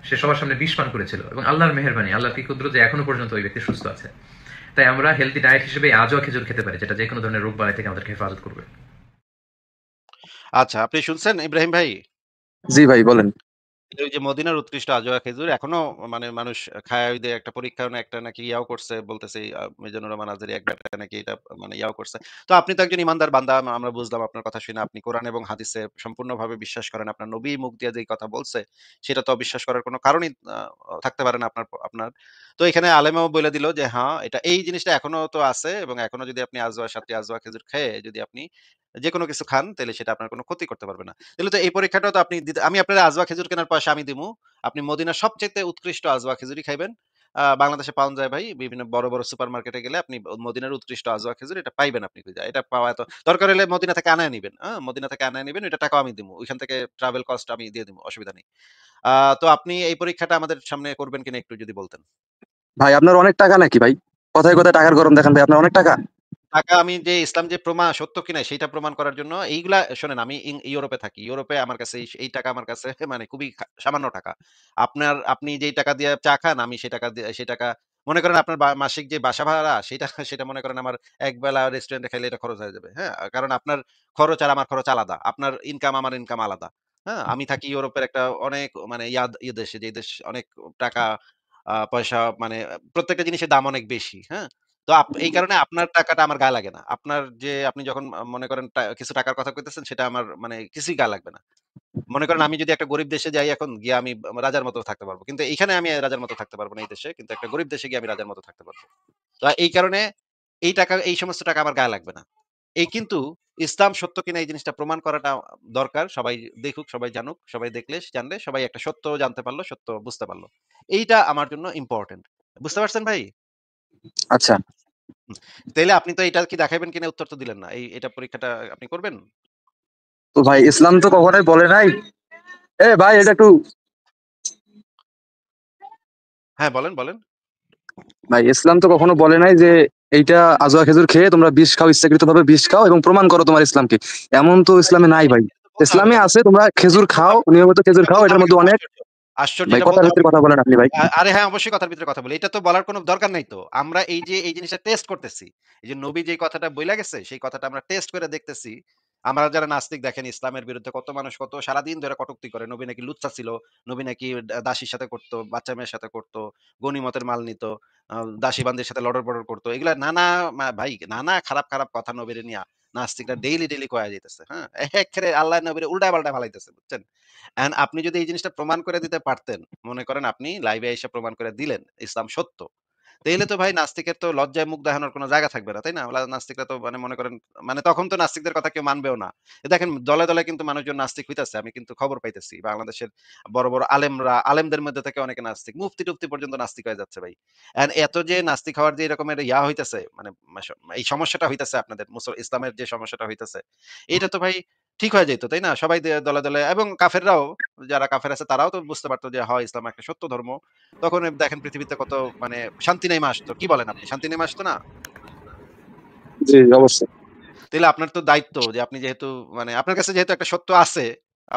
সে সবার সামনে বিষ পান করেছিল, এবং আল্লাহর মেহেরবানি, আল্লাহর কি কুদরত যে এখনো পর্যন্ত ওই ব্যক্তি সুস্থ আছে। তাই আমরা হেলদি ডায়েট হিসেবে আজোয়া খেজুর খেতে পারি, যেটা যে কোনো ধরনের রোগ বালাই থেকে আমাদেরকে হেফাজত করবে। আচ্ছা, আপনি শুনছেন ইব্রাহিম ভাই? জি ভাই, বলেন। ওই যে মদিনার উৎকৃষ্ট আজোয়া খেজুর এখনো মানে মানুষ খায়। ওই যে একটা পরীক্ষা একটা নাকি ইয়াও করছে বলতেছে মিজানুর রহমান আজহারী এক বেটা নাকি এটা মানে ইয়াও করছে। তো আপনি তো একজন ইমানদার বান্দা, আমরা বুঝলাম আপনার কথা শুনে। আপনি কোরআন এবং হাদিসে সম্পূর্ণভাবে বিশ্বাস করেন। আপনার নবী মুখ দিয়ে যেই কথা বলছে সেটা তো অবিশ্বাস করার কোনো কারণই থাকতে পারে না আপনার। তো এখানে আলেমও বলে দিল যে হ্যাঁ, এটা এই জিনিসটা এখনো তো আছে এবং এখনো যদি আপনি আজওয়া ৭ টি আজওয়া খেজুর খেয়ে যদি আপনি যেকোনো কিছু খান তাইলে সেটা আপনার কোনো ক্ষতি করতে পারবে না। তাহলে তো এই পরীক্ষাটাও তো আপনি আমি আপনার আজওয়া খেজুর কেনার পয়সা আমি দিমু। আপনি মদিনার সবচাইতে উৎকৃষ্ট আজওয়া খেজুরই খাইবেন। বাংলাদেশে পাওয়া যায় ভাই। বিভিন্ন বড় সুপার মার্কেটে গেলে আপনি মদিনার উৎকৃষ্ট আজওয়া খেজুর এটা পাইবেন আপনি খুঁজা। এটা পাওয়া এত দরকার হলে মদিনা থেকে আনায় নিবেন। মদিনা থেকে আনায় নিবেন। ওইটার টাকাও আমি দিমু। ওইখান থেকে ট্রাভেল কস্ট আমি দিয়ে দিমু। অসুবিধা নেই। আ তো আপনি এই পরীক্ষাটা আমাদের সামনে করবেন কিনা একটু যদি বলতেন? ভাই, আপনার অনেক টাকা নাকি ভাই? কথায়, কথায় টাকার গরম দেখান ভাই, আপনার অনেক টাকা? টাকা আমি যে ইসলাম যে সত্য কিনা সেইটা প্রমাণ করার জন্য এইগুলা শোনেন, আমি ইউরোপে থাকি। ইউরোপে আমার কাছে এই টাকা আমার কাছে মানে খুবই সামান্য টাকা। আপনি যেই টাকা দিয়ে চা খান আমি সেই টাকা মনে করেন আপনার মাসিক যে বাসা ভাড়া সেটা মনে করেন আমার একবেলা রেস্টুরেন্টে খাইলে এটা খরচ হয়ে যাবে। হ্যাঁ? কারণ আপনার খরচ আর আমার খরচ আলাদা। আপনার ইনকাম আমার ইনকাম আলাদা। হ্যাঁ? আমি থাকি ইউরোপের একটা অনেক মানে দেশে, যে দেশ অনেক টাকা পয়সা মানে প্রত্যেকটা জিনিসের দাম অনেক বেশি। হ্যাঁ? তো এই কারণে আপনার টাকাটা আমার গায়ে লাগে না। আপনি যখন মনে করেন কিছু টাকার কথা কইতেছেন সেটা আমার মানে কিছুই গায়ে লাগবে না। মনে করেন আমি যদি একটা গরিব দেশে যাই এখন গিয়ে আমি রাজার মতো থাকতে পারবো। কিন্তু এইখানে আমি রাজার মতো থাকতে পারবো না এই দেশে। কিন্তু একটা গরিব দেশে গিয়ে আমি রাজার মতো থাকতে পারবো। তো এই কারণে এই সমস্ত টাকা আমার গায়ে লাগবে না। কিন্তু ইসলাম সত্য কিনা এই জিনিসটা প্রমাণ করাটা দরকার। সবাই দেখুক, সবাই জানুক। সবাই দেখলে জানলে সবাই একটা সত্য জানতে পারলো, সত্য বুঝতে পারলো। এইটা আমার জন্য ইম্পোর্টেন্ট। বুঝতে পারছেন ভাই? আচ্ছা। হুম। তাইলে আপনি তো এটা কি দেখাইবেন কিনা উত্তর তো দিলেন না। এটা পরীক্ষাটা আপনি করবেন? তো ভাই, ইসলাম তো কখনোই বলে নাই। ভাই, এটা একটু। হ্যাঁ, বলেন, বলেন। ভাই, ইসলাম তো কখনো বলে নাই যে এইটা আজোয়া খেজুর খেয়ে তোমরা বিষ খাও, ইচ্ছাকৃত ভাবে বিষ খাও এবং প্রমাণ করো তোমার ইসলামকে। এমন তো ইসলামে নাই ভাই। এটা তো বলতে হবে ইসলামে কেন? আছে তোমরা খেজুর এটা খাও, বলতে নিয়মিত খেজুর এটা খাও, বলতে এটার হবে মধ্যে কেন? অনেক। আশ্চর্য ভাই, এটা কথার বলতে হবে ভিতরে কেন? কথা বলেন আপনি ভাই। আরে হ্যাঁ, অবশ্যই কথার ভিতরে কথা বলি। এটা তো বলার কোনো দরকার নাই তো। আমরা এই জিনিসটা টেস্ট করতেছি। এই যে নবী যেই কথাটা বইলা গেছে, সেই কথাটা আমরা টেস্ট করে দেখতেছি। আমরা যারা নাস্তিক দেখেন ইসলামের বিরুদ্ধে কত মানুষ কত সারাদিন ধরে কটূক্তি করে। নবী নাকি লুচ্চা ছিল। নবী নাকি দাসীর সাথে করত, বাচ্চা মেয়ের সাথে করত, গনিমতের মাল নিত, আ দাসী বান্দির সাথে লটর-পটর করত। এগুলা নানা ভাই নানা খারাপ কথা নবীরে নিয়া নাস্তিকরা ডেইলি কয়া যাইতেছে। হ্যাঁ? এক্কেরে আল্লাহর নবীরে উল্টায়-পাল্টায় ফালাইতেছে। বুঝছেন? আপনি যদি এই জিনিসটা প্রমাণ করে দিতে পারতেন, মনে করেন আপনি লাইভে এসে প্রমাণ করে দিলেন ইসলাম সত্য। তাইলে তো ভাই নাস্তিকের তো লজ্জায় মুখ দেখানোর কোনো জায়গা থাকবে না, তাই না? নাস্তিকরা তো মানে মনে করেন মানে তখন তো নাস্তিকদের কথা কেউ মানবেও না। দেখেন দলে, দলে কিন্তু মানুষজন নাস্তিক হইতাছে। আমি কিন্তু খবর পাইতেছি। বাংলাদেশের বড়, বড় আলেমদের মধ্যে থেকে অনেকে নাস্তিক। মুফতি-টুফতি পর্যন্ত নাস্তিক হয়ে যাচ্ছে ভাই। এত যে নাস্তিক হওয়ার যে এরকমের হইতেছে মানে এই সমস্যাটা হইতেছে আপনাদের ইসলামের যে সমস্যাটা হইতেছে, এটা তো ভাই ঠিক হয়ে যাইত, তাই না? সবাই দলে, দলে এবং কাফেররাও যারা কাফের আছে তারাও তো বুঝতে পারত যে হয় ইসলাম একটা সত্য ধর্ম। তখন দেখেন পৃথিবীতে কত মানে শান্তি নেমে আসতো। কি বলেন আপনি? শান্তি নেমে আসতো না? জি, অবশ্যই। তাইলে আপনার তো দায়িত্ব যে আপনি যেহেতু মানে আপনার কাছে যেহেতু একটা সত্য আছে,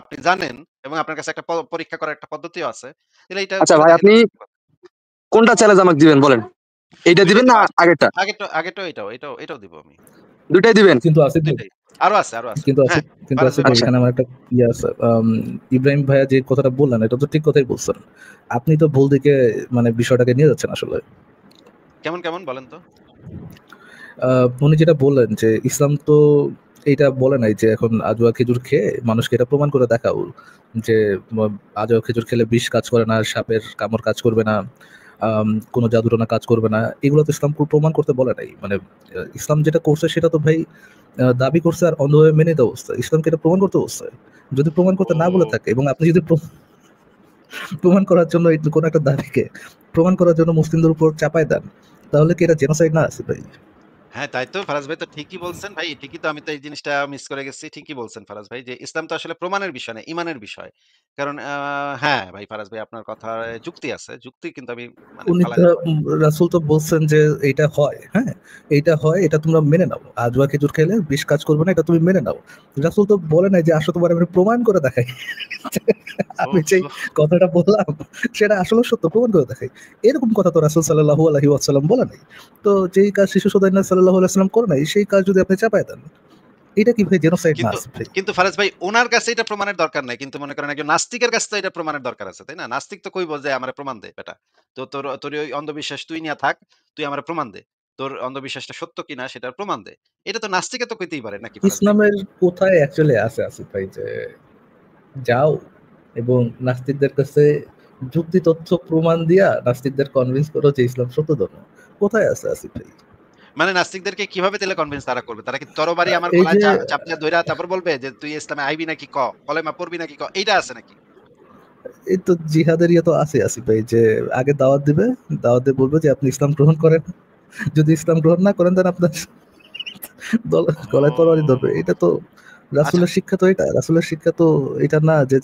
আপনি জানেন এবং আপনার কাছে একটা পরীক্ষা করার একটা পদ্ধতিও আছে। তাহলে এইটা আচ্ছা করে ভাই, দেখেন। আপনি কোনটা চ্যালেঞ্জ আমাকে দিবেন বলেন? এইটা ২ টাই দিবেন দিব। না আগেরটা? আগেরটাও এটাও দিব আমি। ২ টাই দিবেন? কিন্তু আসিফ ২ ভাই, টাই। আরো আছে, আরো আছে। কিন্তু হ্যাঁ, আসিফ কিন্তু ফারাজ আসিফ ভাই ভাই বলেন। আচ্ছা। এখানে আমার একটা আছে। ইব্রাহিম ভাইয়া যে কথাটা বললেন এটা তো ঠিক কথাই বলছেন। আপনি তো ভুল দিকে মানে বিষয়টাকে নিয়ে যাচ্ছেন আসলে। কেমন বলেন তো? উনি যেটা বললেন যে ইসলাম তো এইটা বলে নাই যে এখন আজওয়া খেজুর খেয়ে মানুষকে এটা প্রমাণ করে দেখাও যে আজওয়া খেজুর খেলে বিষ কাজ করে না, সাপের কামড় কাজ করবে না, কোনো জাদুটোনা কাজ করবে না। এগুলো তো ইসলাম প্রমাণ করতে বলে নাই। মানে ইসলাম যেটা করছে সেটা তো ভাই দাবি করছে আর অন্ধভাবে মেনে দেওয়া অবস্থা। ইসলামকে এটা প্রমাণ করতে বলছে। যদি প্রমাণ করতে না বলে ও থাকে এবং আপনি যদি প্রমাণ করার জন্য কোনো একটা দাবিকে প্রমাণ করার জন্য মুসলিমদের উপর চাপায় দেন, তাহলে কি এটা জেনোসাইড না আছে ভাই? হ্যাঁ, তাই তো ফারাজ ভাই তো ঠিকই বলছেন ভাই। ঠিকই তো আমি তো এই জিনিসটা মিস করে গেছি। ঠিকই বলছেন ফারাজ ভাই যে ইসলাম তো আসলে প্রমাণের বিষয় না, ঈমানের বিষয়। কারণ হ্যাঁ, ভাই ফারাজ ভাই আপনার কথায় যুক্তি আছে। যুক্তি কিন্তু আমি মানে উনি ফালায় তো দিতে পারব না। রাসূল তো বলছেন যে এইটা হয়, হ্যাঁ? এইটা হয়, এটা তোমরা মেনে নাও। আজওয়া খেজুর খেলে বিষ কাজ করবে না, এটা তুমি মেনে নাও। রাসূল তো বলে নাই যে আসো তোমার আমি প্রমাণ করে দেখাই। আমি ওহ! যেই ওহ! কথাটা বললাম সেটা আসলে সত্য, প্রমাণ করে দেখাই। এরকম কথা তো রাসূল সাল্লাল্লাহু আলাইহি ওয়াসাল্লাম বলে নাই। তো যেই কাজ শিশু সদাইনা সাল্লাল্লাহু আলাইহি ওয়াসাল্লাম করে নাই, সেই কাজ যদি আপনি চাপায় দেন, এটা কি ভাই জেনোসাইড না কিন্তু আসিফ ভাই? কিন্তু ফারাজ ভাই উনার কাছে এটা প্রমাণের দরকার নাই। কিন্তু মনে করেন একজন নাস্তিকের কাছে তো এটা প্রমাণের দরকার আছে, তাই না? নাস্তিক তো কইবো যে আমারে প্রমাণ দে বেটা। তো তোর ওই অন্ধবিশ্বাস তুই নিয়া থাক। তুই আমারে প্রমাণ দে। তোর অন্ধবিশ্বাসটা সত্য কিনা সেটার প্রমাণ দে। এটা তো নাস্তিকে তো কইতেই পারে নাকি ফারাজ ভাই? ইসলামের কোথায় অ্যাকচুয়ালি আছে আসিফ ভাই যে যাও এবং নাস্তিকদের কাছে যুক্তি তথ্য প্রমাণ দিয়া নাস্তিকদের কনভিন্স করো যে ইসলাম সত্য ধর্ম। কোথায় আছে আসিফ ভাই? মানে নাস্তিকদেরকে কিভাবে তাহলে কনভিন্স তারা করবে? তারা কি তরবারি আমার এই গলায় যে চাপিয়ে ধইরা তারপর বলবে যে, "তুই ইসলামে আইবি নাকি ক? কলেমা পড়বি নাকি ক?" এইটা আছে নাকি? এই তো জিহাদের ইয়ে তো আছে আসিফ ভাই যে আগে দাওয়াত দিবে, দাওয়াত দিয়ে বলবে যে আপনি ইসলাম গ্রহণ করেন। যদি ইসলাম গ্রহণ না করেন দেন আপনার গলায় তরবারি ধরবে। ও! এটা তো আচ্ছা। রাসূলের শিক্ষা তো এটা। রাসূলের শিক্ষা তো এটা না যে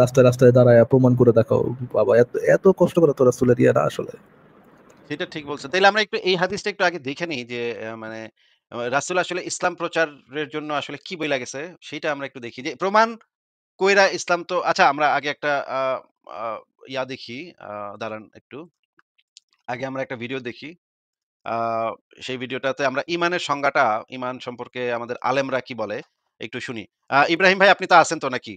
রাস্তায়, রাস্তায় দাঁড়ায়া প্রমাণ করে দেখাও। বাবা এত এত কষ্ট করা তো রাসূলের ইয়ে না আসলে। সেটা ঠিক বলছেন। তাইলে আমরা একটু এই হাদিসটা একটু আগে দেখে নিই যে মানে রাসূল আসলে ইসলাম প্রচারের জন্য আসলে কি বইলা গেছে সেইটা আমরা একটু দেখি যে প্রমাণ কইরা ইসলাম তো আচ্ছা আমরা আগে একটা আ আ দেখি আ দাঁড়ান একটু। আগে আমরা একটা ভিডিও দেখি। আ সেই ভিডিওটাতে আমরা ঈমানের সংজ্ঞাটা ঈমান সম্পর্কে আমাদের আলেমরা কি বলে একটু শুনি। ইব্রাহিম ভাই আপনি তো আছেন তো নাকি?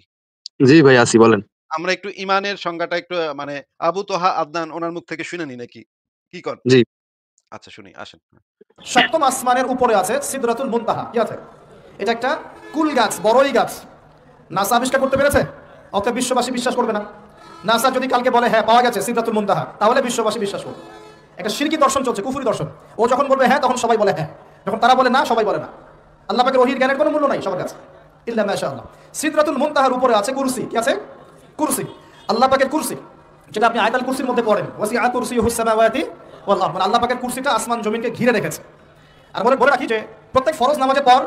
জি ভাই, আছি বলেন। আমরা একটু ঈমানের সংজ্ঞাটা একটু মানে আবু তোহা আদনান উনার মুখ থেকে শুনে নিই নাকি? কি কন? জি। আচ্ছা শুনি আসেন। সপ্তম আসমানের উপরে আছে সিদরাতুল মুনতাহা। কি আছে? এটা একটা কুল গাছ, বড়ই গাছ। নাসা আবিষ্কার করতে পেরেছে, অতএব বিশ্ববাসী বিশ্বাস করবে না। নাসা যদি কালকে বলে হ্যাঁ পাওয়া গেছে সিদরাতুল মুনতাহা, তাহলে বিশ্ববাসী বিশ্বাস করবে। একটা শিরকি দর্শন চলছে, কুফরি দর্শন। ও যখন বলবে হ্যাঁ তখন সবাই বলে হ্যাঁ, যখন তারা বলে না সবাই বলে না। আল্লাহ পাকের ওহীর জ্ঞানের কোনো মূল্য নাই সবার কাছে, ইল্লা মাশাআল্লাহ। সিদরাতুল মুনতাহার উপরে আছে কুরসি। কি আছে? কুরসি। আল্লাহ পাকের কুরসি, যেটা আপনি আয়াতুল কুরসির মধ্যে পড়েন, ওয়াসিআ কুরসিয়ুহুস সামাওয়াতি ওয়াল আরদ, মানে আল্লাহ পাকের কুরসিটা আসমান জমিনকে ঘিরে রেখেছে। আর বলে রাখি যে প্রত্যেক ফরজ নামাজের পর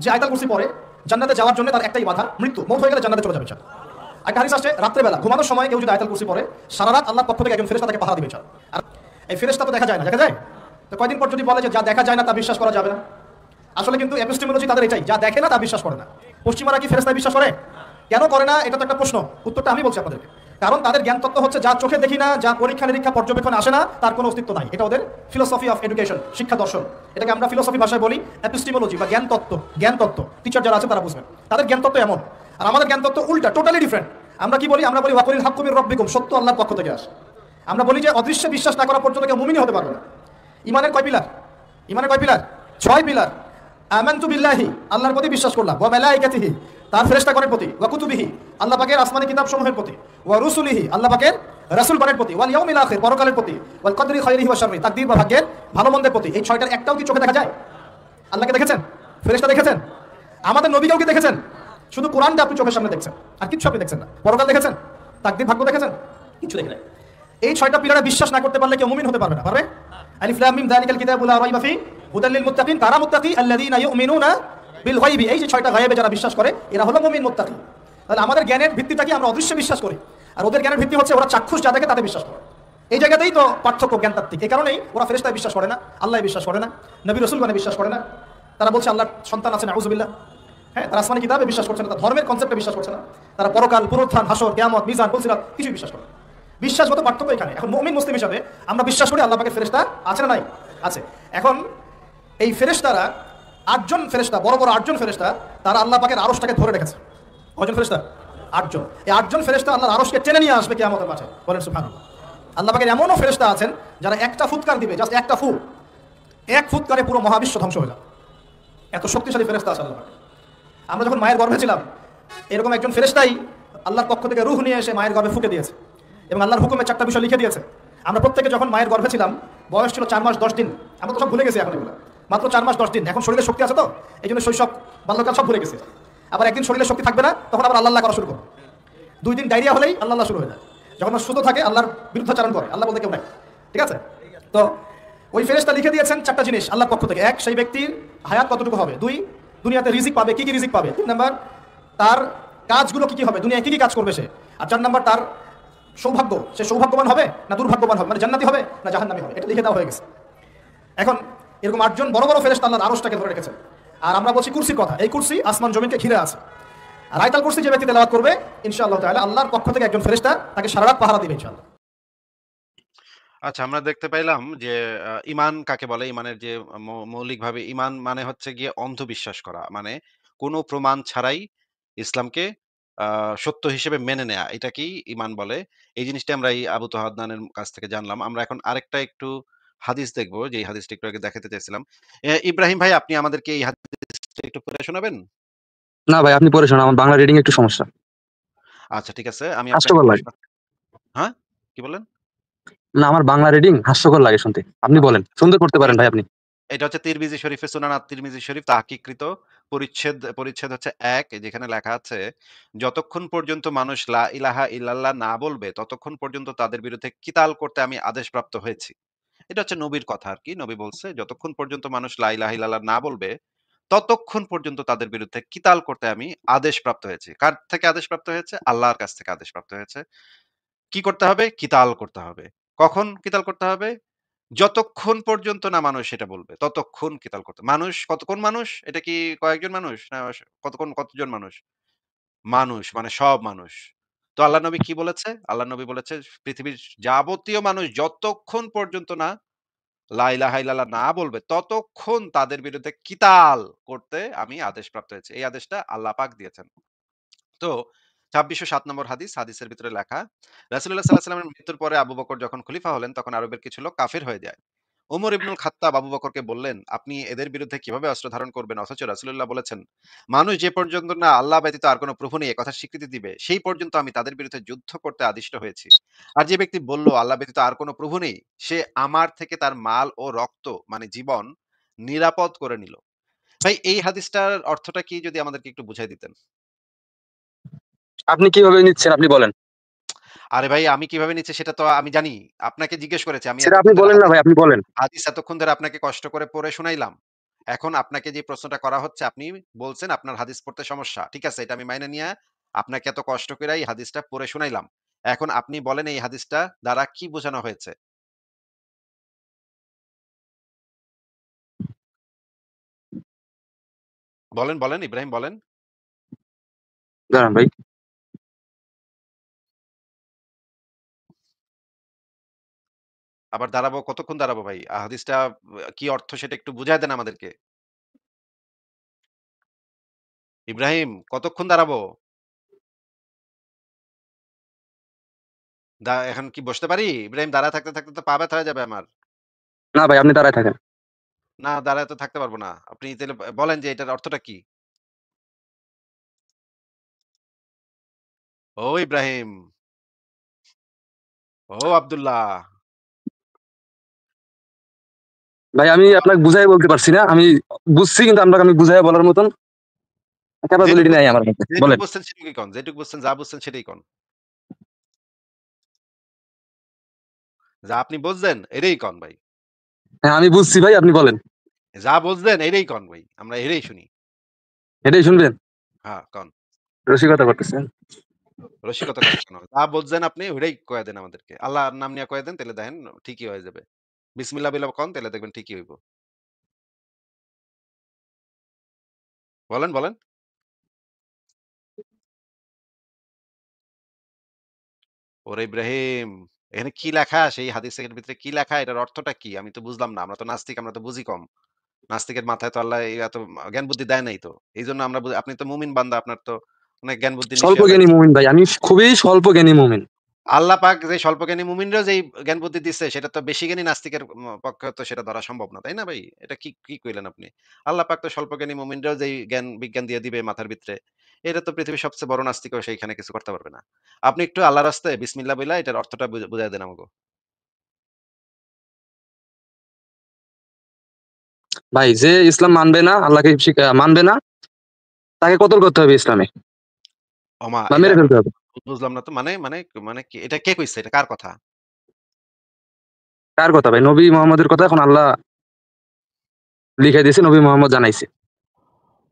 যে আয়াতুল কুরসি পড়ে জান্নাতে যাওয়ার জন্য তার একটাই বাধা, মৃত্যু। মৌত হয়ে গেলে জান্নাতে চলে যাবে ইনশাআল্লাহ। একটা হাদিস আসছে রাত্রেবেলা ঘুমানোর সময় কেউ যদি আয়াতুল কুরসি পড়ে সারা রাত আল্লাহর পক্ষ থেকে একজন ফেরেশতা তাকে পাহারা দিবে ইনশাআল্লাহ। আর এই ফেরেশতা তো দেখা যায় না, দেখা যায়? তো কয়দিন পর যদি বলে যে যা দেখা যায় না তা বিশ্বাস করা যাবে না, আসলে কিন্তু এপিস্টেমোলজি তাদের এটাই, যা দেখে না তা বিশ্বাস করে না। পশ্চিমারা কি ফেরেশতায় বিশ্বাস করে? কেন করে না? এটা তো একটা প্রশ্ন, উত্তরটা আমি বলছি আপনাদেরকে। কারণ তাদের জ্ঞান তত্ত্ব হচ্ছে যা চোখে দেখি না, যা পরীক্ষা নিরীক্ষা পর্যবেক্ষণ আসে না, তার কোনো অস্তিত্ব নাই। এটা ওদের ফিলোসফি অফ এডুকেশন, শিক্ষা দর্শন। এটাকে আমরা ফিলোসফি ভাষায় বলি এপিস্টেমোলজি বা জ্ঞান তত্ত্ব। জ্ঞান তত্ত্ব টিচার যারা আছে তারা বুঝবেন, তাদের জ্ঞান তত্ত্ব এমন। আর আমাদের জ্ঞান তত্ত্ব উল্টা, টোটালি ডিফারেন্ট। আমরা কি বলি? আমরা বলি ওয়াকুলিল হাক্কু মির রাব্বিকুম, সত্য আল্লাহর পক্ষ থেকে আসে। আমরা বলি যে অদৃশ্যে বিশ্বাস না করা পর্যন্ত কেউ মুমিনই হতে পারবে না। ইমানের কয় পিলার? ইমানের কয় পিলার? 6 পিলার। আমানতু বিল্লাহি, আল্লাহর প্রতি বিশ্বাস করলাম, ওয়া মালাইকাতিহি, তার ফেরেশতাগণের প্রতি, ওয়া কুতুবিহি আল্লাহ পাকের আসমানি কিতাব সমূহের প্রতি, ওয়া রুসুলিহি আল্লাহ পাকের রাসূলগণের প্রতি, ওয়াল ইয়াউমিল আখির পরকালের প্রতি, ওয়াল কদরি খাইরিহি ওয়া শাররি তাকদীর বা ভাগ্যের ভালো মন্দের প্রতি। এই ছয়টার একটাও কি চোখে দেখা যায়? আল্লাহকে দেখেছেন? ফেরেশতা দেখেছেন? আমাদের নবীকেও কি দেখেছেন? শুধু কোরআনটা আপনি চোখের সামনে দেখছেন, আর কিচ্ছু আপনি দেখছেন না। পরকাল দেখেছেন? তাকদীর ভাগ্য দেখেছেন? কিছু দেখেন নাই। এই ছয়টা পিলারে বিশ্বাস না করতে পারলে কেউ মুমিন হতে পারবে না, পারবে? আলিফ লাম মিম যালিকাল কিতাবু লা রাইবা ফি হুদাল লিল মুত্তাকিন, কারা মুত্তাকি? আল্লাযীনা ইউমিনুনা বিল গায়বি। এই যে ছয়টা গায়েবে যারা বিশ্বাস করে এরা হলো মুমিন মুত্তাকি। তাহলে আমাদের জ্ঞানের ভিত্তিটা কি? আমরা অদৃশ্যে বিশ্বাস করি, আর ওদের জ্ঞানের ভিত্তি হচ্ছে ওরা চাক্ষুষ যা দেখে তাতে বিশ্বাস করে। এই জায়গাতেই তো পার্থক্য জ্ঞানতাত্ত্বিক। এই কারণেই ওরা ফেরেশতায় বিশ্বাস করে না, আল্লাহয় বিশ্বাস করে না, নবী রাসূলগণে বিশ্বাস করে না। তারা বলছে আল্লাহর সন্তান আছে, নাউযুবিল্লাহ। হ্যাঁ, তারা আসমানি কিতাবে বিশ্বাস করছে না, তারা ধর্মের কনসেপ্টে বিশ্বাস করছে না, তারা পরকাল, পুনরুত্থান, হাসর, কিয়ামত, মিজান, ফুলসিরাত কিছুই বিশ্বাস করে না। বিশ্বাসগত পার্থক্য এখানে। এখন মুমিন মুসলিম হিসাবে আমরা বিশ্বাস করি আল্লাহ পাকের ফেরেশতা আছে না নাই? আছে। এখন এই ফেরেশতারা 8জন ফেরেশতা, বড় বড় 8জন ফেরেশতা, তারা আল্লাহ পাকের আরশটাকে ধরে রেখেছে। কয়জন ফেরেশতা? 8জন। এই 8জন ফেরেশতা আল্লাহর আরশকে টেনে নিয়ে আসবে কিয়ামতের মাঠে। বলেন সুবহানাল্লাহ। আল্লাহ পাকের এমনও ফেরেশতা আছেন যারা একটা ফুৎকার দিবে, জাস্ট একটা ফু, এক ফুৎকারে পুরো মহাবিশ্ব ধ্বংস হয়ে যাবে। এত শক্তিশালী ফেরেশতা আছে আল্লাহ পাকের। আমরা যখন মায়ের গর্ভে ছিলাম, এরকম একজন ফেরেশতাই আল্লাহর পক্ষ থেকে রূহ নিয়ে এসে মায়ের গর্ভে ফুঁকে দিয়েছে এবং আল্লাহর হুকুমে 4টা বিষয় লিখে দিয়েছে। আমরা প্রত্যেকে যখন মায়ের গর্ভে ছিলাম, বয়স ছিল 4 মাস 10 দিন। আমরা তো সব ভুলে গেছি এখন এগুলো। মাত্র 4 মাস 10 দিন। এখন শরীরে শক্তি আছে তো, এই জন্য শৈশব, বাল্যকাল সব ভুলে গেছি। আবার একদিন শরীরে শক্তি থাকবে না, তখন আবার আল্লাহ করা শুরু করবো। 2 দিন ডায়রিয়া হলেই আল্লাহ শুরু হয়ে যায়। যখন সুস্থ থাকে আল্লাহর বিরুদ্ধাচারণ করে, আল্লাহ বলতে কেউ নাই। ঠিক আছে? তো ওই ফেরেশতা লিখে দিয়েছেন 4টা জিনিস আল্লাহর পক্ষ থেকে। 1, সেই ব্যক্তির হায়াত কতটুকু হবে। 2, দুনিয়াতে রিজিক পাবে, কি কি রিজিক পাবে। 3 নাম্বার, তার কাজগুলো কি কি হবে, দুনিয়ায় কি কি কাজ করবে সে। আর 4 নাম্বার, তার সৌভাগ্য, সে সৌভাগ্যবান হবে না দুর্ভাগ্যবান হবে, মানে জান্নাতি হবে না জাহান্নামী হবে। এটা লিখে দেওয়া হয়ে গেছে। এখন এরকম 8জন বড় বড় ফেরেশতা আল্লাহর আরশটাকে ধরে রেখেছে। আর আমরা বলছি কুরসির কথা। এই কুরসি আসমান জমিনকে ঘিরে আছে। আর আয়াতুল কুরসি যে ব্যক্তি তেলাওয়াত করবে, ইনশাআল্লাহ তাআলা আল্লাহর পক্ষ থেকে একজন ফেরেশতা তাকে সারা রাত পাহারা দিবে ইনশাআল্লাহ। আচ্ছা, আমরা দেখতে পাইলাম যে ঈমান কাকে বলে? ঈমানের যে মৌলিকভাবে ঈমান মানে হচ্ছে গিয়ে অন্ধবিশ্বাস করা। মানে কোনো প্রমাণ ছাড়াই ইসলামকে আ সত্য হিসেবে মেনে নেয়া। এটাকেই ঈমান বলে। এই জিনিসটা আমরা এই আবু তোহা আদনানের কাছ থেকে জানলাম। আমরা এখন আরেকটা একটু হাদিস দেখব, যে হাদিসটা একটু আগে দেখাতে চাইছিলাম। ইব্রাহিম ভাই, আপনি আমাদেরকে এই হাদিসটা একটু পড়ে শোনাবেন? না ভাই, আপনি পড়ে শোনান, আমার বাংলা রিডিং একটু সমস্যা, আচ্ছা, ঠিক আছে। আমি আপনাকে হাস্যকর পড়ে লাগে। হ্যাঁ? কি বললেন? না, আমার বাংলা রিডিং হাস্যকর লাগে শুনতে। আপনি আচ্ছা, বলেন, সুন্দর করতে পারেন ভাই আপনি। এটা হচ্ছে তিরমিজি শরীফে, সুনান আত-তিরমিজি শরীফ তাহকিকৃত পরিচ্ছেদ হচ্ছে ১, যেখানে লেখা আছে, যতক্ষণ পর্যন্ত মানুষ লা ইলাহা ইল্লাল্লাহ না বলবে ততক্ষণ পর্যন্ত তাদের বিরুদ্ধে কিতাল করতে আমি আদেশপ্রাপ্ত হয়েছি। এটা হচ্ছে নবীর কথা আরকি। নবী বলছে, যতক্ষণ পর্যন্ত মানুষ লা ইলাহা ইল্লাল্লাহ না বলবে ততক্ষণ পর্যন্ত তাদের বিরুদ্ধে কিতাল করতে আমি আদেশপ্রাপ্ত হয়েছি। কার থেকে আদেশপ্রাপ্ত হয়েছে? আল্লাহর কাছ থেকে আদেশপ্রাপ্ত হয়েছে। কি করতে হবে? কিতাল করতে হবে। কখন কিতাল করতে হবে? যতক্ষণ পর্যন্ত না মানুষ সেটা বলবে, ততক্ষণ কিতাল করতে। মানুষ কতক্ষণ মানুষ? এটা কি কয়েকজন মানুষ? না কতজন মানুষ? মানুষ মানে সব মানুষ। তো আল্লাহ নবী কি বলেছে? আল্লাহ নবী বলেছে, পৃথিবীর যাবতীয় মানুষ যতক্ষণ পর্যন্ত না লা ইলাহা ইল্লাল্লাহ না বলবে, ততক্ষণ তাদের বিরুদ্ধে কিতাল করতে আমি আদেশপ্রাপ্ত হয়েছি। এই আদেশটা আল্লাহ পাক দিয়েছেন। তো ২৬০৭ নম্বর হাদিস, হাদিসের ভিতরে লেখা, রাসূলুল্লাহ সাল্লাল্লাহু আলাইহি ওয়াসাল্লামের মৃত্যুর পরে আবু বকর যখন খলিফা হলেন, তখন আরবের কিছু লোক কাফির হয়ে যায়। ওমর ইবনুল খাত্তাব আবু বকরকে বললেন, আপনি এদের বিরুদ্ধে কিভাবে অস্ত্র ধারণ করবেন? অথচ রাসূলুল্লাহ বলেছেন, মানুষ যে পর্যন্ত না আল্লাহ ব্যতীত আর কোনো প্রভু নেই এ কথার স্বীকৃতি দিবে, সেই পর্যন্ত আমি তাদের বিরুদ্ধে যুদ্ধ করতে আদিষ্ট হয়েছি। আর যে ব্যক্তি বলল আল্লাহ ব্যতীত আর কোনো প্রভু নেই, সে আমার থেকে তার মাল ও রক্ত মানে জীবন নিরাপদ করে নিল। ভাই, এই হাদিসটার অর্থটা কি, যদি আমাদেরকে একটু বুঝাই দিতেন? আপনি কিভাবে নিচ্ছেন আপনি বলেন। আরে ভাই, আমি কিভাবে নিচ্ছি সেটা তো আমি জানি। আপনাকে জিজ্ঞেস করেছি। আমি সেটা আপনি এতক্ষণ ধরে বলেন না ভাই, আপনি বলেন। হাদিস এতক্ষণ ধরে আপনাকে কষ্ট করে পড়ে শুনাইলাম। এখন আপনাকে যে প্রশ্নটা করা হচ্ছে, আপনি বলছেন আপনার হাদিস পড়তে সমস্যা। ঠিক আছে, এটা আমি মাইনে নিয়া আপনাকে এত কষ্ট কইরা এই হাদিসটা পড়ে শুনাইলাম। এখন আপনি বলেন এই হাদিসটা দ্বারা কি বোঝানো হয়েছে? বলেন ইব্রাহিম, বলেন। দাঁড়ান ভাই। আবার দাঁড়াবো, কতক্ষণ দাঁড়াবো ভাই? হাদিসটা কি অর্থ সেটা একটু বুঝায় দেন আমাদেরকে। ইব্রাহিম, কতক্ষণ দাঁড়াবো? এখন কি বসতে পারি? ইব্রাহিম, দাঁড়ায় থাকতে, থাকতে তো পা ব্যথা হয়ে যাবে আমার। না ভাই, আপনি দাঁড়ায় থাকেন। না, দাঁড়ায় তো থাকতে পারব না। আপনি তাইলে বলেন যে এটার অর্থটা কি? ও ইব্রাহিম, ও আব্দুল্লাহ। ভাই আমি আপনাকে বুঝাই বলতে পারছি না, আমি বুঝছি কিন্তু আপনাকে আমি বুঝাই বলার মতন যেটুক ক্যাপাবিলিটি নাই বুঝছেন আমার মধ্যে। যেটুক বলেন। বুঝছেন সেটুকুই কন। যেটুক বুঝছেন, যা বুঝছেন সেটাই কন। যা আপনি বুঝছেন এটাই কন ভাই। হ্যাঁ আমি বুঝছি ভাই, আপনি বলেন। যা বুঝলেন এটাই কন ভাই। আমরা এটাই শুনি। এটাই শুনবেন? হ্যাঁ, কন। রসিকতা করতেছেন। রসিকতা করেন কেন? যা বুঝছেন আপনি ওইটাই কয়া দেন আমাদেরকে। আল্লাহর নাম নিয়া কয়া দেন, তাইলে দেখেন ঠিকই হয়ে যাবে। বিসমিল্লাহ বিলা কন, তাইলে দেখবেন ঠিকই হইব। বলেন, বলেন। ওরে ইব্রাহিম, এখানে কি লেখা? সেই হাদিসের ভিতরে কি লেখা? এটার অর্থটা কি? আমি তো বুঝলাম না। আমরা তো নাস্তিক, আমরা তো বুঝি কম। নাস্তিকের মাথায় তো আল্লাহ এই এত জ্ঞান বুদ্ধি দেয় নাই তো। এইজন্য আমরা আপনি তো মুমিন বান্দা, আপনার তো অনেক জ্ঞান বুদ্ধি স্বল্প নিশ্চয়ই আল্লাহ জ্ঞানী দিছে। মুমিন ভাই, আমি খুবই স্বল্প জ্ঞানী মুমিন। আল্লাহ পাক যে স্বল্পজ্ঞানী মুমিনরাও যেই জ্ঞান বুদ্ধি দিচ্ছে, সেটা তো বেশি জ্ঞানী নাস্তিকের পক্ষে তো সেটা ধরা সম্ভব না। তাই না ভাই? এটা কি কইলেন আপনি? আল্লাহ পাক তো স্বল্পজ্ঞানী মুমিনরাও যেই জ্ঞান বিজ্ঞান দিয়ে দিবে মাথার ভিতরে, এটা তো পৃথিবীর সবচেয়ে বড় নাস্তিকও সেইখানে কিছু করতে পারবে না। আপনি একটু আল্লাহর রাস্তায় বিসমিল্লাহ বইলা এটার অর্থটা বুঝায় দেন আমাগো। ভাই যে ইসলাম মানবে না, আল্লাহকে মানবে না, তাকে কতল করতে হবে ইসলামে, ওমা বা এটা মেরে ফেলতে হবে। বুঝলাম না তো। মানে মানে মানে কি? এটা কে কইছে? এটা কার কথা? কার কথা ভাই? নবী মোহাম্মদের কথা। এখন আল্লাহ লিখে দিয়েছে, নবী মোহাম্মদ জানাইছে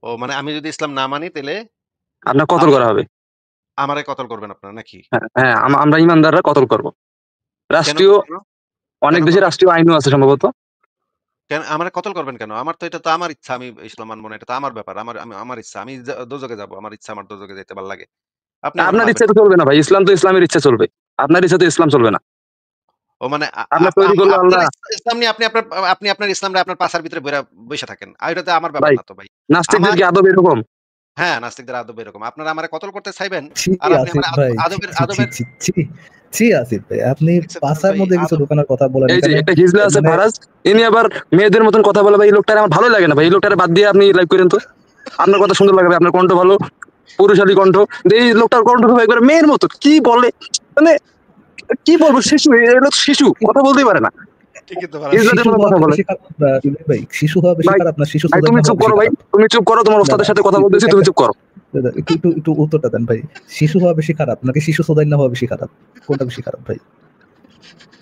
ও মানে আমি যদি ইসলাম না মানি তাইলে আপনার কতল আমি করা হবে। আমারে কতল করবেন আপনারা নাকি? হ্যাঁ হ্যাঁ, আমরা ইমানদাররা কতল করব। কেন রাষ্ট্রীয়, কেন অনেক কেন দেশে করবেন? রাষ্ট্রীয় আইনও আছে সম্ভবত। কেন আমারে কতল করবেন কেন? আমার তো এটা তো আমার ইচ্ছা, আমি ইসলাম মানব না। এটা তো আমার ব্যাপার। আমার ইচ্ছা। আমি দোজখে যাবো। আমার ইচ্ছা আমার দোজখে যাইতে ভাল লাগে। আপনি আমারে আপনার মারবেন ইচ্ছা তো কেন? চলবে না ভাই, ইসলাম তো ইসলামের ইচ্ছা চলবে। আপনার ইচ্ছা তো ইসলাম চলবে না। ও মানে আপনার তৈরি করলো আপনার আল্লাহ। ইসলাম নিয়ে আপনি আপনার ইসলামরে আপনার পাছার ভিতরে বইসা থাকেন। আর এটা তো আমার ব্যাপার ভাই না তো ভাই। নাস্তিকদের আমার কি আদব এরকম? হ্যাঁ, নাস্তিকদের আদব এরকম। আপনারা আমারে কতল করতে চাইবেন, ছি আর আপনি আসিফ আমার ভাই, ছি আদবের ছি ছি আদবের ছি ছি ছি আসিফ ভাই, আপনি দেখছেন ফারাজ পাছার ভাই মধ্যে কিছু আদব ঢোকানোর কথা বলেন এই যে এখানে। একটা হিজলা আছে মানে ফারাজ, ইনি আবার মেয়েদের মতন কথা বলে ভাই। এই লোকটার আমার ভালো লাগে না ভাই। এই লোকটারে বাদ দিয়ে আপনি লাইভ করেন তো। আপনার কথা সুন্দর লাগে ভাই, আপনার কণ্ঠ ভালো, পুরুষালী কণ্ঠ। কিন্তু এই লোকটার কণ্ঠ ভাই একবার মেয়ের মতো, কি বলে মানে, কি বলবো, শিশু। এই লোক শিশু, কথা বলতেই পারে না, ঠিকই তো ফারাজ ভাই। হিজলাদের শিশু মতো হওয়া কথা কি বলে। বেশি খারাপ? ইমরান ভাই, শিশু হওয়া বেশি ভাই খারাপ না শিশু ভাই সুদাই তুমি না চুপ হওয়া বেশি করো ভাই, খারাপ? তুমি চুপ করো, তোমার দাদা ওস্তাদের সাথে কথা একটু বলতেছি, তুমি একটা চুপ করো। দাদা একটু একটু একটু উত্তরটা দেন ভাই। শিশু হওয়া বেশি খারাপ নাকি শিশু সুদাই না হওয়া বেশি খারাপ? কোনটা বেশি খারাপ ভাই?